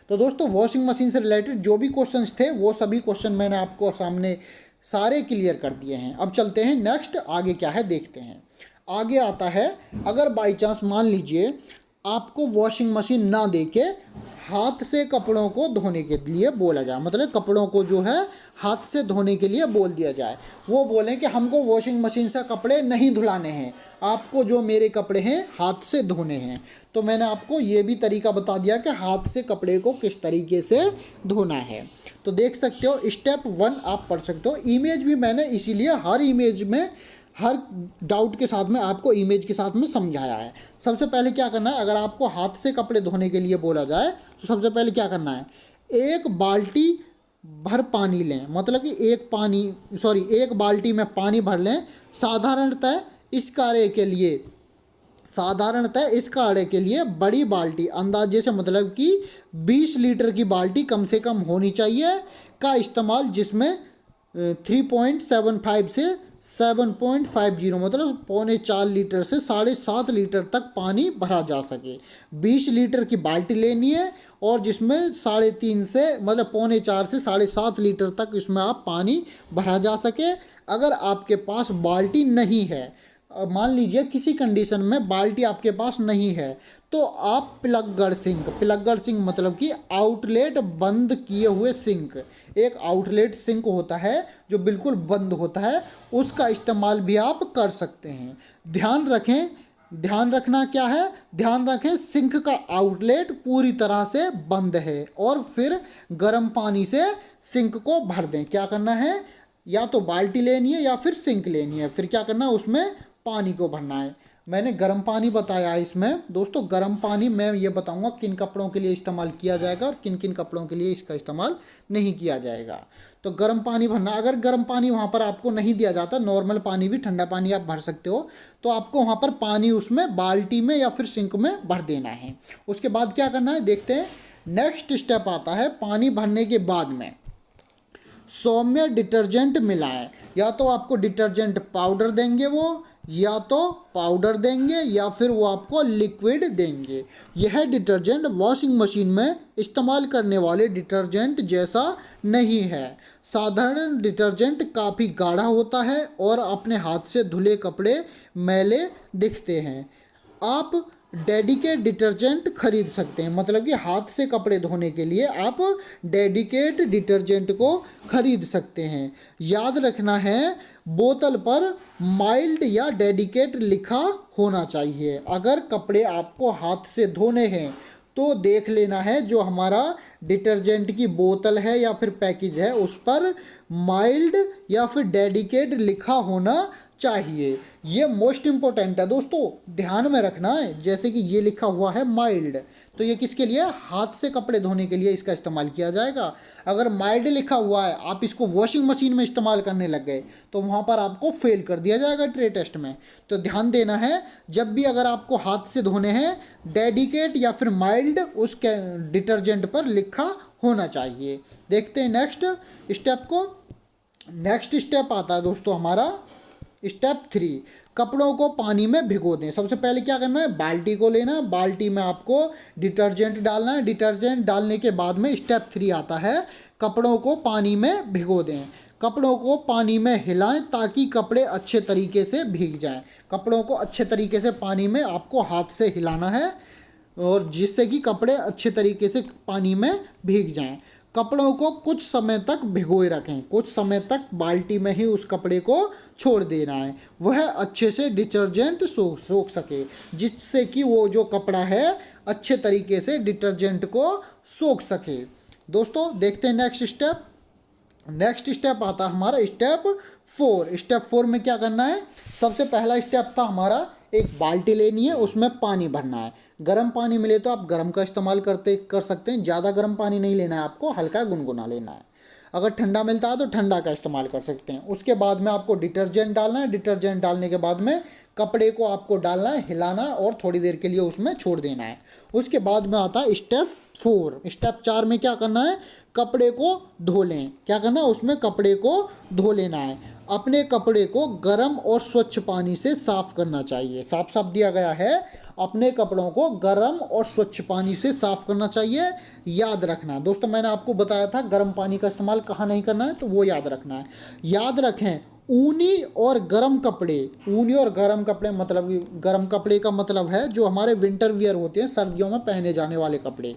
तो दोस्तों वॉशिंग मशीन से रिलेटेड जो भी क्वेश्चंस थे वो सभी क्वेश्चन मैंने आपको सामने सारे क्लियर कर दिए हैं। अब चलते हैं नेक्स्ट, आगे क्या है देखते हैं। आगे आता है, अगर बाई चांस मान लीजिए आपको वॉशिंग मशीन ना देके हाथ से कपड़ों को धोने के लिए बोला जाए, मतलब कपड़ों को जो है हाथ से धोने के लिए बोल दिया जाए। वो बोलें कि हमको वॉशिंग मशीन से कपड़े नहीं धुलाने हैं, आपको जो मेरे कपड़े हैं हाथ से धोने हैं। तो मैंने आपको ये भी तरीका बता दिया कि हाथ से कपड़े को किस तरीके से धोना है। तो देख सकते हो स्टेप 1 आप पढ़ सकते हो। इमेज भी मैंने इसीलिए हर इमेज में, हर डाउट के साथ में आपको इमेज के साथ में समझाया है। सबसे पहले क्या करना है, अगर आपको हाथ से कपड़े धोने के लिए बोला जाए तो सबसे पहले क्या करना है, एक बाल्टी भर पानी लें, मतलब कि एक बाल्टी में पानी भर लें। साधारणतः इस कार्य के लिए बड़ी बाल्टी, अंदाजे से मतलब कि 20 लीटर की बाल्टी कम से कम होनी चाहिए का इस्तेमाल, जिसमें 3.75 से 7.50 मतलब 3.25 लीटर से 7.5 लीटर तक पानी भरा जा सके। 20 लीटर की बाल्टी लेनी है और जिसमें 3.5 से मतलब 3.25 से 7.5 लीटर तक इसमें आप पानी भरा जा सके। अगर आपके पास बाल्टी नहीं है, मान लीजिए किसी कंडीशन में बाल्टी आपके पास नहीं है, तो आप प्लगड सिंक मतलब कि आउटलेट बंद किए हुए सिंक, एक आउटलेट सिंक होता है जो बिल्कुल बंद होता है, उसका इस्तेमाल भी आप कर सकते हैं। ध्यान रखना क्या है, ध्यान रखें सिंक का आउटलेट पूरी तरह से बंद है और फिर गर्म पानी से सिंक को भर दें। क्या करना है, या तो बाल्टी लेनी है या फिर सिंक लेनी है, फिर क्या करना है उसमें पानी को भरना है। मैंने गर्म पानी बताया इसमें दोस्तों। गर्म पानी मैं ये बताऊंगा किन कपड़ों के लिए इस्तेमाल किया जाएगा और किन किन कपड़ों के लिए इसका इस्तेमाल नहीं किया जाएगा। तो गर्म पानी भरना, अगर गर्म पानी वहाँ पर आपको नहीं दिया जाता, नॉर्मल पानी भी, ठंडा पानी आप भर सकते हो, तो आपको वहाँ पर पानी उसमें बाल्टी में या फिर सिंक में भर देना है। उसके बाद क्या करना है देखते हैं। नेक्स्ट स्टेप आता है पानी भरने के बाद में सौम्य डिटर्जेंट मिलाएं। या तो आपको डिटर्जेंट पाउडर देंगे वो, या तो पाउडर देंगे, या फिर वो आपको लिक्विड देंगे। यह डिटर्जेंट वॉशिंग मशीन में इस्तेमाल करने वाले डिटर्जेंट जैसा नहीं है। साधारण डिटर्जेंट काफ़ी गाढ़ा होता है और अपने हाथ से धुले कपड़े मैले दिखते हैं। आप डेडिकेट डिटर्जेंट खरीद सकते हैं, मतलब कि हाथ से कपड़े धोने के लिए आप डेडिकेट डिटर्जेंट को खरीद सकते हैं। याद रखना है, बोतल पर माइल्ड या डेडिकेट लिखा होना चाहिए। अगर कपड़े आपको हाथ से धोने हैं तो देख लेना है जो हमारा डिटर्जेंट की बोतल है या फिर पैकेज है उस पर माइल्ड या फिर डेडिकेट लिखा होना चाहिए। ये मोस्ट इम्पोर्टेंट है दोस्तों, ध्यान में रखना है। जैसे कि ये लिखा हुआ है माइल्ड, तो ये किसके लिए? हाथ से कपड़े धोने के लिए इसका इस्तेमाल किया जाएगा। अगर माइल्ड लिखा हुआ है, आप इसको वॉशिंग मशीन में इस्तेमाल करने लग गए तो वहाँ पर आपको फेल कर दिया जाएगा ट्रेड टेस्ट में। तो ध्यान देना है, जब भी अगर आपको हाथ से धोने हैं, डेडिकेट या फिर माइल्ड उसके डिटर्जेंट पर लिखा होना चाहिए। देखते हैं नेक्स्ट स्टेप को। नेक्स्ट स्टेप आता है दोस्तों हमारा स्टेप 3, कपड़ों को पानी में भिगो दें। सबसे पहले क्या करना है, बाल्टी को लेना है, बाल्टी में आपको डिटर्जेंट डालना है। डिटर्जेंट डालने के बाद में स्टेप 3 आता है, कपड़ों को पानी में भिगो दें। कपड़ों को पानी में हिलाएं ताकि कपड़े अच्छे तरीके से भीग जाएं। कपड़ों को अच्छे तरीके से पानी में आपको हाथ से हिलाना है और जिससे कि कपड़े अच्छे तरीके से पानी में भीग जाएं। कपड़ों को कुछ समय तक भिगोए रखें, कुछ समय तक बाल्टी में ही उस कपड़े को छोड़ देना है, वह अच्छे से डिटर्जेंट सोख सके, जिससे कि वो जो कपड़ा है अच्छे तरीके से डिटर्जेंट को सोख सके। दोस्तों देखते हैं नेक्स्ट स्टेप। नेक्स्ट स्टेप आता है हमारा स्टेप 4। स्टेप 4 में क्या करना है, सबसे पहला स्टेप था हमारा, एक बाल्टी लेनी है, उसमें पानी भरना है। गर्म पानी मिले तो आप गर्म का इस्तेमाल कर सकते हैं, ज़्यादा गर्म पानी नहीं लेना है आपको, हल्का गुनगुना लेना है। अगर ठंडा मिलता है तो ठंडा का इस्तेमाल कर सकते हैं। उसके बाद में आपको डिटर्जेंट डालना है। डिटर्जेंट डालने के बाद में कपड़े को आपको डालना है, हिलाना और थोड़ी देर के लिए उसमें छोड़ देना है। उसके बाद में आता है स्टेप 4। स्टेप 4 में क्या करना है, कपड़े को धो लें। क्या करना है, उसमें कपड़े को धो लेना है। अपने कपड़े को गर्म और स्वच्छ पानी से साफ करना चाहिए। साफ साफ दिया गया है, अपने कपड़ों को गर्म और स्वच्छ पानी से साफ करना चाहिए। याद रखना दोस्तों, मैंने आपको बताया था गर्म पानी का इस्तेमाल कहाँ नहीं करना है, तो वो याद रखना है। याद रखें, ऊनी और गर्म कपड़े, ऊनी और गर्म कपड़े मतलब गर्म कपड़े का मतलब है जो हमारे विंटर वियर होते हैं, सर्दियों में पहने जाने वाले कपड़े।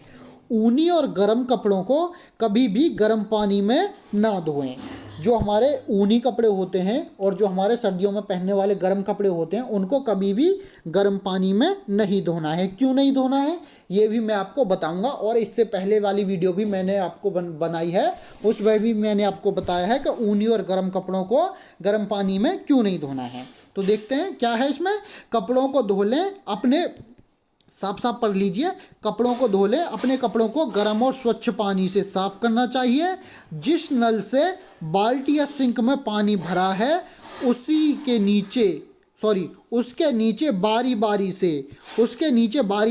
ऊनी और गर्म कपड़ों को कभी भी गर्म पानी में ना धोएं। जो हमारे ऊनी कपड़े होते हैं और जो हमारे सर्दियों में पहनने वाले गर्म कपड़े होते हैं उनको कभी भी गर्म पानी में नहीं धोना है। क्यों नहीं धोना है ये भी मैं आपको बताऊंगा, और इससे पहले वाली वीडियो भी मैंने आपको बनाई है, उसमें भी मैंने आपको बताया है कि ऊनी और गर्म कपड़ों को गर्म पानी में क्यों नहीं धोना है। तो देखते हैं क्या है इसमें। कपड़ों को धो लें, अपने साफ साफ पढ़ लीजिए, कपड़ों को धो लें। अपने कपड़ों को गर्म और स्वच्छ पानी से साफ करना चाहिए। जिस नल से बाल्टी या सिंक में पानी भरा है उसके नीचे बारी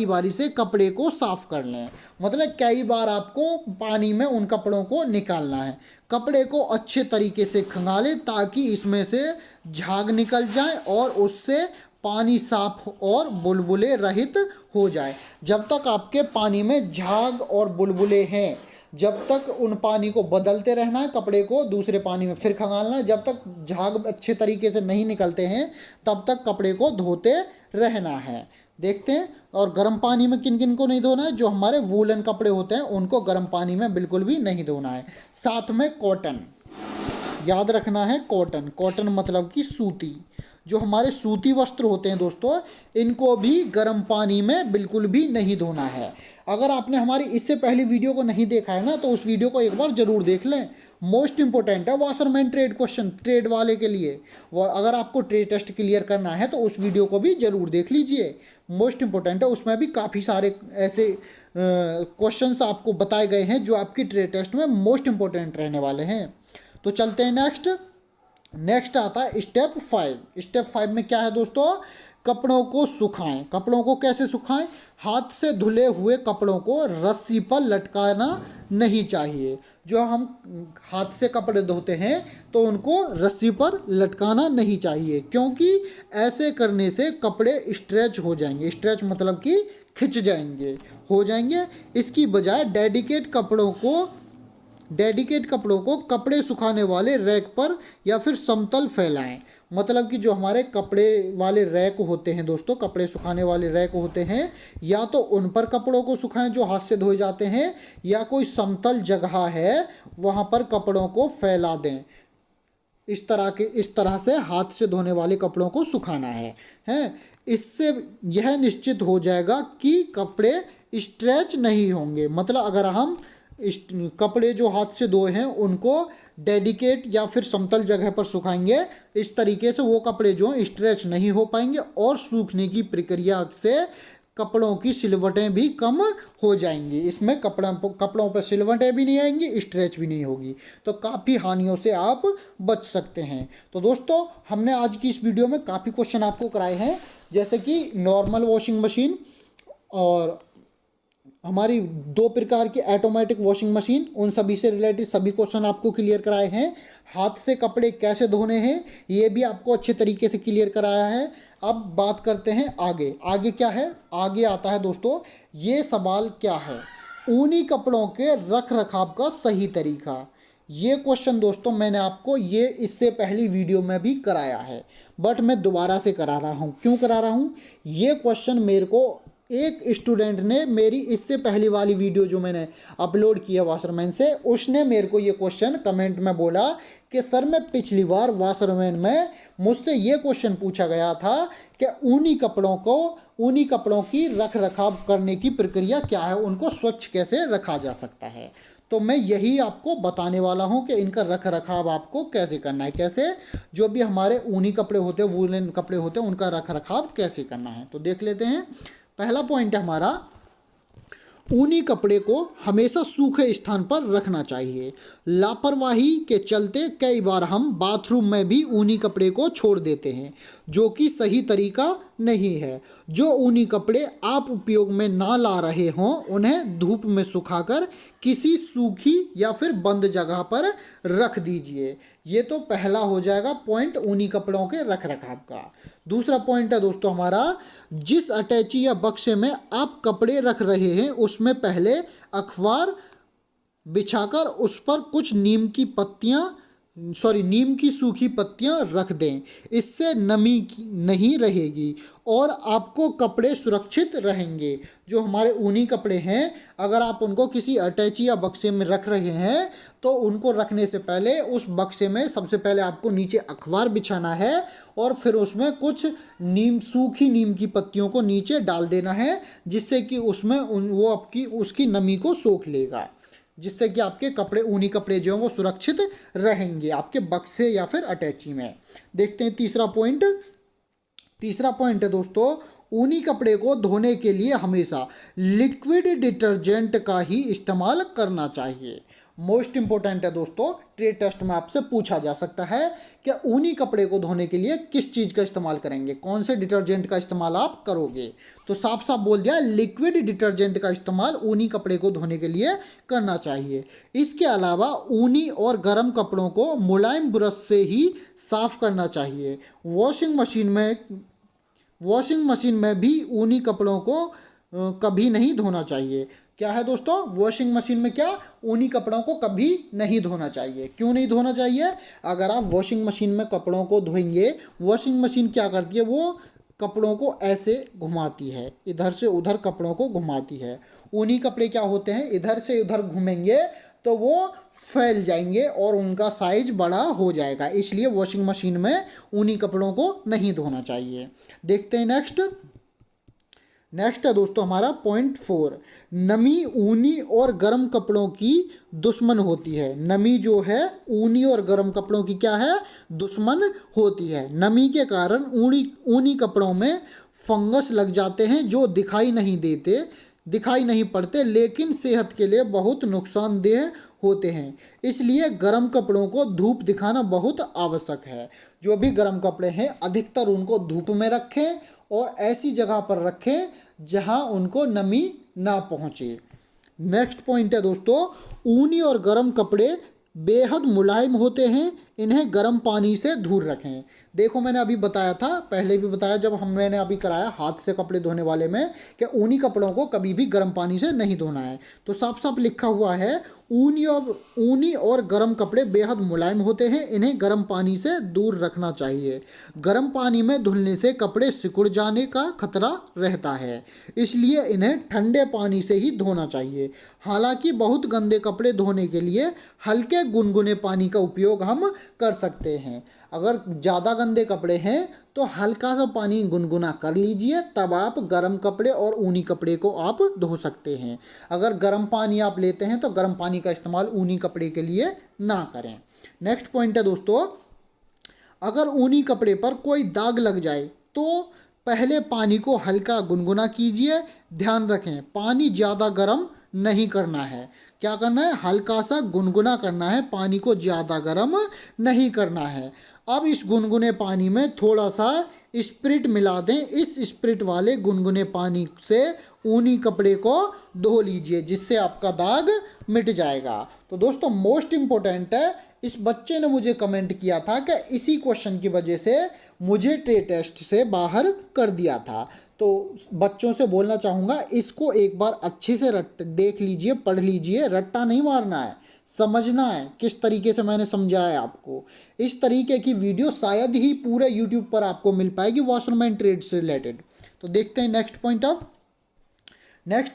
बारी से कपड़े को साफ कर लें। मतलब कई बार आपको पानी में उन कपड़ों को निकालना है। कपड़े को अच्छे तरीके से खंगालें ताकि इसमें से झाग निकल जाए और उससे पानी साफ और बुलबुले रहित हो जाए। जब तक आपके पानी में झाग और बुलबुले हैं, जब तक उन पानी को बदलते रहना है, कपड़े को दूसरे पानी में फिर खंगालना है। जब तक झाग अच्छे तरीके से नहीं निकलते हैं तब तक कपड़े को धोते रहना है। देखते हैं, और गर्म पानी में किन किन को नहीं धोना है, जो हमारे वूलन कपड़े होते हैं उनको गर्म पानी में बिल्कुल भी नहीं धोना है। साथ में कॉटन, याद रखना है कॉटन, कॉटन मतलब कि सूती, जो हमारे सूती वस्त्र होते हैं दोस्तों, इनको भी गर्म पानी में बिल्कुल भी नहीं धोना है। अगर आपने हमारी इससे पहली वीडियो को नहीं देखा है ना, तो उस वीडियो को एक बार ज़रूर देख लें। मोस्ट इंपॉर्टेंट है वाशरमैन ट्रेड क्वेश्चन, ट्रेड वाले के लिए। वो अगर आपको ट्रेड टेस्ट क्लियर करना है तो उस वीडियो को भी ज़रूर देख लीजिए, मोस्ट इंपॉर्टेंट है। उसमें भी काफ़ी सारे ऐसे क्वेश्चंस आपको बताए गए हैं जो आपकी ट्रेड टेस्ट में मोस्ट इंपॉर्टेंट रहने वाले हैं। तो चलते हैं नेक्स्ट आता है स्टेप 5। स्टेप 5 में क्या है दोस्तों, कपड़ों को सुखाएं। कपड़ों को कैसे सुखाएं, हाथ से धुले हुए कपड़ों को रस्सी पर लटकाना नहीं चाहिए। जो हम हाथ से कपड़े धोते हैं तो उनको रस्सी पर लटकाना नहीं चाहिए, क्योंकि ऐसे करने से कपड़े स्ट्रेच हो जाएंगे। स्ट्रेच मतलब कि खिंच जाएंगे, हो जाएंगे। इसकी बजाय डेडिकेट कपड़ों को कपड़े सुखाने वाले रैक पर या फिर समतल फैलाएं। मतलब कि जो हमारे कपड़े वाले रैक होते हैं दोस्तों, कपड़े सुखाने वाले रैक होते हैं, या तो उन पर कपड़ों को सुखाएं जो हाथ से धोए जाते हैं, या कोई समतल जगह है वहाँ पर कपड़ों को फैला दें। इस तरह से हाथ से धोने वाले कपड़ों को सुखाना है हैं। इससे यह निश्चित हो जाएगा कि कपड़े स्ट्रेच नहीं होंगे। मतलब अगर हम कपड़े जो हाथ से धोए हैं उनको डेडिकेट या फिर समतल जगह पर सुखाएंगे, इस तरीके से वो कपड़े जो स्ट्रेच नहीं हो पाएंगे और सूखने की प्रक्रिया से कपड़ों की सिलवटें भी कम हो जाएंगी। इसमें कपड़ों पर सिलवटें भी नहीं आएंगी, स्ट्रेच भी नहीं होगी, तो काफ़ी हानियों से आप बच सकते हैं। तो दोस्तों, हमने आज की इस वीडियो में काफ़ी क्वेश्चन आपको कराए हैं, जैसे कि नॉर्मल वॉशिंग मशीन और हमारी 2 प्रकार की ऑटोमेटिक वॉशिंग मशीन, उन सभी से रिलेटेड सभी क्वेश्चन आपको क्लियर कराए हैं। हाथ से कपड़े कैसे धोने हैं ये भी आपको अच्छे तरीके से क्लियर कराया है। अब बात करते हैं आगे। आगे क्या है? आगे आता है दोस्तों, ये सवाल क्या है, ऊनी कपड़ों के रख रखाव का सही तरीका। ये क्वेश्चन दोस्तों मैंने आपको ये इससे पहली वीडियो में भी कराया है, बट मैं दोबारा से करा रहा हूँ। क्यों करा रहा हूँ? ये क्वेश्चन मेरे को एक स्टूडेंट ने मेरी इससे पहली वाली वीडियो जो मैंने अपलोड किया वाशरमैन से, उसने मेरे को ये क्वेश्चन कमेंट में बोला कि सर, मैं पिछली बार वाशरमैन में मुझसे ये क्वेश्चन पूछा गया था कि ऊनी कपड़ों की रख रखाव करने की प्रक्रिया क्या है, उनको स्वच्छ कैसे रखा जा सकता है। तो मैं यही आपको बताने वाला हूं कि इनका रख रखाव आपको कैसे करना है, कैसे जो भी हमारे ऊनी कपड़े होते हैं, वूलन कपड़े होते हैं, उनका रख रखाव कैसे करना है। तो देख लेते हैं। पहला पॉइंट है हमारा, ऊनी कपड़े को हमेशा सूखे स्थान पर रखना चाहिए। लापरवाही के चलते कई बार हम बाथरूम में भी ऊनी कपड़े को छोड़ देते हैं, जो कि सही तरीका नहीं है। जो ऊनी कपड़े आप उपयोग में ना ला रहे हों उन्हें धूप में सुखाकर किसी सूखी या फिर बंद जगह पर रख दीजिए। ये तो पहला हो जाएगा पॉइंट ऊनी कपड़ों के रख रखाव का। दूसरा पॉइंट है दोस्तों हमारा, जिस अटैची या बक्से में आप कपड़े रख रहे हैं उसमें पहले अखबार बिछाकर उस पर कुछ नीम की सूखी पत्तियां रख दें। इससे नमी नहीं रहेगी और आपको कपड़े सुरक्षित रहेंगे। जो हमारे ऊनी कपड़े हैं, अगर आप उनको किसी अटैची या बक्से में रख रहे हैं तो उनको रखने से पहले उस बक्से में सबसे पहले आपको नीचे अखबार बिछाना है और फिर उसमें कुछ सूखी नीम की पत्तियों को नीचे डाल देना है, जिससे कि उसमें वो उसकी नमी को सोख लेगा, जिससे कि आपके कपड़े, ऊनी कपड़े जो हैं वो सुरक्षित रहेंगे आपके बक्से या फिर अटैची में। देखते हैं तीसरा पॉइंट है दोस्तों, ऊनी कपड़े को धोने के लिए हमेशा लिक्विड डिटर्जेंट का ही इस्तेमाल करना चाहिए। मोस्ट इंपॉर्टेंट है दोस्तों, ट्रेड टेस्ट में आपसे पूछा जा सकता है कि ऊनी कपड़े को धोने के लिए किस चीज़ का इस्तेमाल करेंगे, कौन से डिटर्जेंट का इस्तेमाल आप करोगे। तो साफ साफ बोल दिया, लिक्विड डिटर्जेंट का इस्तेमाल ऊनी कपड़े को धोने के लिए करना चाहिए। इसके अलावा ऊनी और गर्म कपड़ों को मुलायम ब्रश से ही साफ करना चाहिए। वॉशिंग मशीन में भी ऊनी कपड़ों को कभी नहीं धोना चाहिए। क्या है दोस्तों, वॉशिंग मशीन में क्या, ऊनी कपड़ों को कभी नहीं धोना चाहिए। क्यों नहीं धोना चाहिए? अगर आप वॉशिंग मशीन में कपड़ों को धोएंगे, वॉशिंग मशीन क्या करती है, वो कपड़ों को ऐसे घुमाती है, इधर से उधर कपड़ों को घुमाती है। ऊनी कपड़े क्या होते हैं, इधर से उधर घूमेंगे तो वो फैल जाएंगे और उनका साइज बड़ा हो जाएगा, इसलिए वॉशिंग मशीन में ऊनी कपड़ों को नहीं धोना चाहिए। देखते हैं नेक्स्ट है दोस्तों हमारा पॉइंट 4, नमी ऊनी और गर्म कपड़ों की दुश्मन होती है। नमी जो है ऊनी और गर्म कपड़ों की क्या है, दुश्मन होती है। नमी के कारण ऊनी कपड़ों में फंगस लग जाते हैं जो दिखाई नहीं पड़ते, लेकिन सेहत के लिए बहुत नुकसानदेह होते हैं। इसलिए गर्म कपड़ों को धूप दिखाना बहुत आवश्यक है। जो भी गर्म कपड़े हैं अधिकतर उनको धूप में रखें और ऐसी जगह पर रखें जहां उनको नमी ना पहुंचे। नेक्स्ट पॉइंट है दोस्तों, ऊनी और गर्म कपड़े बेहद मुलायम होते हैं, इन्हें गर्म पानी से दूर रखें। देखो मैंने अभी बताया था, पहले भी बताया जब मैंने अभी कराया हाथ से कपड़े धोने वाले में, कि ऊनी कपड़ों को कभी भी गर्म पानी से नहीं धोना है। तो साफ साफ लिखा हुआ है ऊनी और गर्म कपड़े बेहद मुलायम होते हैं, इन्हें गर्म पानी से दूर रखना चाहिए। गर्म पानी में धुलने से कपड़े सिकुड़ जाने का खतरा रहता है, इसलिए इन्हें ठंडे पानी से ही धोना चाहिए। हालांकि बहुत गंदे कपड़े धोने के लिए हल्के गुनगुने पानी का उपयोग हम कर सकते हैं। अगर ज़्यादा गंदे कपड़े हैं तो हल्का सा पानी गुनगुना कर लीजिए, तब आप गर्म कपड़े और ऊनी कपड़े को आप धो सकते हैं। अगर गर्म पानी आप लेते हैं तो गर्म पानी का इस्तेमाल ऊनी कपड़े के लिए ना करें। नेक्स्ट पॉइंट है दोस्तों, अगर ऊनी कपड़े पर कोई दाग लग जाए तो पहले पानी को हल्का गुनगुना कीजिए। ध्यान रखें, पानी ज़्यादा गर्म नहीं करना है। क्या करना है? हल्का सा गुनगुना करना है, पानी को ज़्यादा गर्म नहीं करना है। अब इस गुनगुने पानी में थोड़ा सा स्प्रिट मिला दें। इस स्प्रिट वाले गुनगुने पानी से ऊनी कपड़े को धो लीजिए, जिससे आपका दाग मिट जाएगा। तो दोस्तों मोस्ट इम्पोर्टेंट है, इस बच्चे ने मुझे कमेंट किया था कि इसी क्वेश्चन की वजह से मुझे ट्रेड टेस्ट से बाहर कर दिया था। तो बच्चों से बोलना चाहूँगा, इसको एक बार अच्छे से देख लीजिए, पढ़ लीजिए, रट्टा नहीं मारना है, समझना है किस तरीके से मैंने समझाया आपको। इस तरीके की वीडियो शायद ही पूरे यूट्यूब पर आपको मिल पाएगी वॉशरमैन ट्रेड से रिलेटेड। तो देखते हैं नेक्स्ट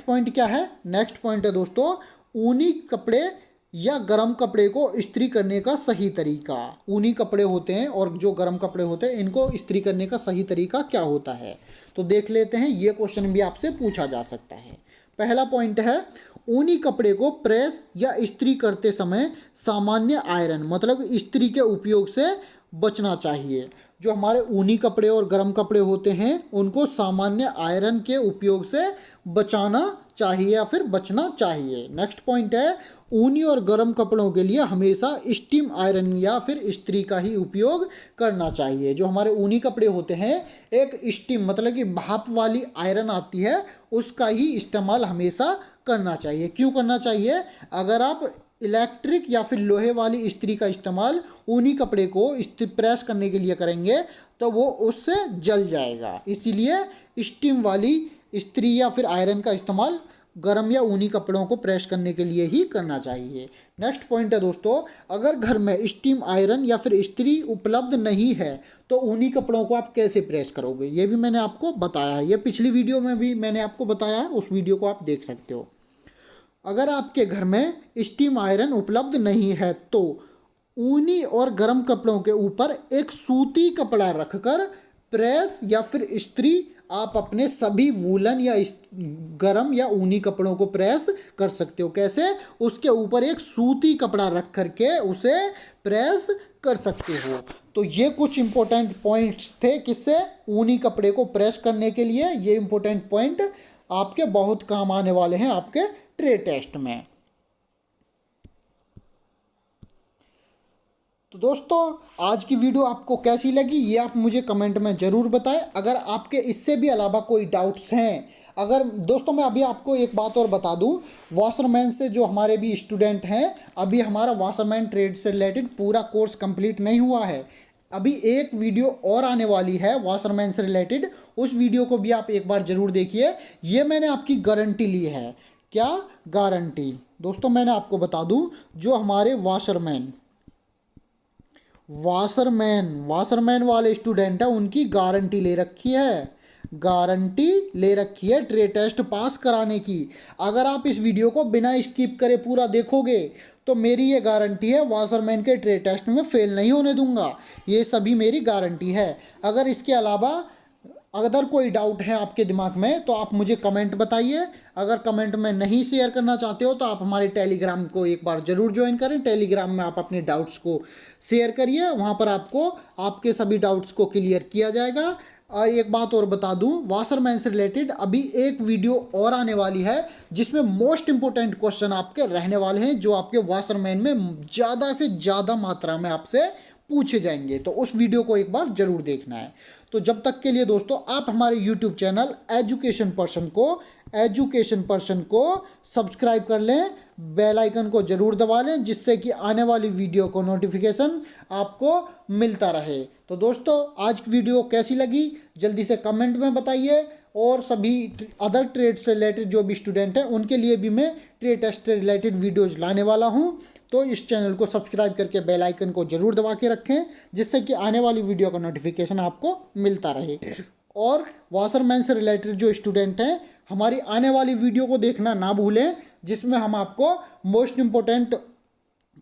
पॉइंट क्या है। नेक्स्ट पॉइंट है दोस्तों, ऊनी कपड़े या गर्म कपड़े को इस्त्री करने का सही तरीका। ऊनी कपड़े होते हैं और जो गर्म कपड़े होते हैं, इनको इस्त्री करने का सही तरीका क्या होता है, तो देख लेते हैं। ये क्वेश्चन भी आपसे पूछा जा सकता है। पहला पॉइंट है, ऊनी कपड़े को प्रेस या इस्त्री करते समय सामान्य आयरन मतलब इस्त्री के उपयोग से बचना चाहिए। जो हमारे ऊनी कपड़े और गर्म कपड़े होते हैं उनको सामान्य आयरन के उपयोग से बचाना चाहिए या फिर बचना चाहिए। नेक्स्ट पॉइंट है, ऊनी और गर्म कपड़ों के लिए हमेशा स्टीम आयरन या फिर इस्त्री का ही उपयोग करना चाहिए। जो हमारे ऊनी कपड़े होते हैं, एक स्टीम मतलब कि भाप वाली आयरन आती है, उसका ही इस्तेमाल हमेशा करना चाहिए। क्यों करना चाहिए? अगर आप इलेक्ट्रिक या फिर लोहे वाली इस्त्री का इस्तेमाल ऊनी कपड़े को प्रेस करने के लिए करेंगे तो वो उससे जल जाएगा। इसीलिए स्टीम वाली इस्त्री या फिर आयरन का इस्तेमाल गर्म या ऊनी कपड़ों को प्रेस करने के लिए ही करना चाहिए। नेक्स्ट पॉइंट है दोस्तों, अगर घर में स्टीम आयरन या फिर इस्त्री उपलब्ध नहीं है तो ऊनी कपड़ों को आप कैसे प्रेस करोगे, ये भी मैंने आपको बताया है। ये पिछली वीडियो में भी मैंने आपको बताया है, उस वीडियो को आप देख सकते हो। अगर आपके घर में स्टीम आयरन उपलब्ध नहीं है तो ऊनी और गर्म कपड़ों के ऊपर एक सूती कपड़ा रखकर प्रेस या फिर इस्त्री आप अपने सभी वूलन या गर्म या ऊनी कपड़ों को प्रेस कर सकते हो। कैसे? उसके ऊपर एक सूती कपड़ा रख करके उसे प्रेस कर सकते हो। तो ये कुछ इंपॉर्टेंट पॉइंट्स थे किससे, ऊनी कपड़े को प्रेस करने के लिए। ये इंपॉर्टेंट पॉइंट आपके बहुत काम आने वाले हैं आपके ट्रेड टेस्ट में। तो दोस्तों आज की वीडियो आपको कैसी लगी ये आप मुझे कमेंट में ज़रूर बताएं। अगर आपके इससे भी अलावा कोई डाउट्स हैं, अगर दोस्तों मैं अभी आपको एक बात और बता दूं, वॉशरमैन से जो हमारे भी स्टूडेंट हैं, अभी हमारा वॉशरमैन ट्रेड से रिलेटेड पूरा कोर्स कंप्लीट नहीं हुआ है। अभी एक वीडियो और आने वाली है वॉशरमैन से रिलेटेड, उस वीडियो को भी आप एक बार ज़रूर देखिए। ये मैंने आपकी गारंटी ली है। क्या गारंटी? दोस्तों मैंने आपको बता दूं, जो हमारे वाशरमैन वाले स्टूडेंट हैं उनकी गारंटी ले रखी है ट्रेड टेस्ट पास कराने की। अगर आप इस वीडियो को बिना स्किप करे पूरा देखोगे तो मेरी ये गारंटी है, वॉशरमैन के ट्रेड टेस्ट में फेल नहीं होने दूंगा। ये सभी मेरी गारंटी है। अगर इसके अलावा अगर कोई डाउट है आपके दिमाग में तो आप मुझे कमेंट बताइए। अगर कमेंट में नहीं शेयर करना चाहते हो तो आप हमारे टेलीग्राम को एक बार ज़रूर ज्वाइन करें। टेलीग्राम में आप अपने डाउट्स को शेयर करिए, वहाँ पर आपको आपके सभी डाउट्स को क्लियर किया जाएगा। और एक बात और बता दूं, वॉशरमैन से रिलेटेड अभी एक वीडियो और आने वाली है जिसमें मोस्ट इंपोर्टेंट क्वेश्चन आपके रहने वाले हैं, जो आपके वॉशरमैन में ज़्यादा से ज़्यादा मात्रा में आपसे पूछे जाएंगे। तो उस वीडियो को एक बार जरूर देखना है। तो जब तक के लिए दोस्तों आप हमारे यूट्यूब चैनल एजुकेशन पर्सन को सब्सक्राइब कर लें, बेल आइकन को जरूर दबा लें, जिससे कि आने वाली वीडियो को नोटिफिकेशन आपको मिलता रहे। तो दोस्तों आज की वीडियो कैसी लगी जल्दी से कमेंट में बताइए, और सभी अदर ट्रेड से रिलेटेड जो भी स्टूडेंट हैं उनके लिए भी मैं ट्रेड टेस्ट से रिलेटेड वीडियोज लाने वाला हूं। तो इस चैनल को सब्सक्राइब करके बेल आइकन को जरूर दबा के रखें, जिससे कि आने वाली वीडियो का नोटिफिकेशन आपको मिलता रहे। और वाशरमैन से रिलेटेड जो स्टूडेंट हैं हमारी आने वाली वीडियो को देखना ना भूलें, जिसमें हम आपको मोस्ट इम्पोर्टेंट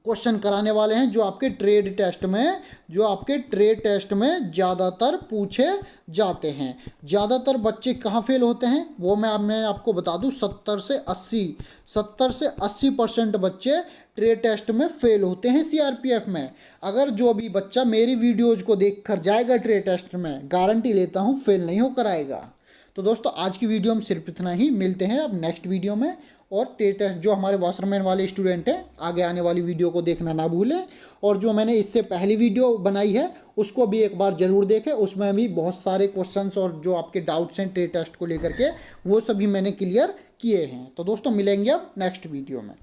क्वेश्चन कराने वाले हैं जो आपके ट्रेड टेस्ट में ज़्यादातर पूछे जाते हैं। ज़्यादातर बच्चे कहाँ फेल होते हैं वो मैं आपको बता दूं, 70 से 80% बच्चे ट्रेड टेस्ट में फेल होते हैं सीआरपीएफ में। अगर जो भी बच्चा मेरी वीडियोज़ को देख कर जाएगा ट्रेड टेस्ट में, गारंटी लेता हूँ फेल नहीं होकर आएगा। तो दोस्तों आज की वीडियो में सिर्फ इतना ही, मिलते हैं अब नेक्स्ट वीडियो में। और ट्रेड टेस्ट जो हमारे वाशरमैन वाले स्टूडेंट हैं आगे आने वाली वीडियो को देखना ना भूलें, और जो मैंने इससे पहली वीडियो बनाई है उसको भी एक बार ज़रूर देखें। उसमें भी बहुत सारे क्वेश्चंस और जो आपके डाउट्स हैं ट्रेड टेस्ट को लेकर के वो सभी मैंने क्लियर किए हैं। तो दोस्तों मिलेंगे अब नेक्स्ट वीडियो में।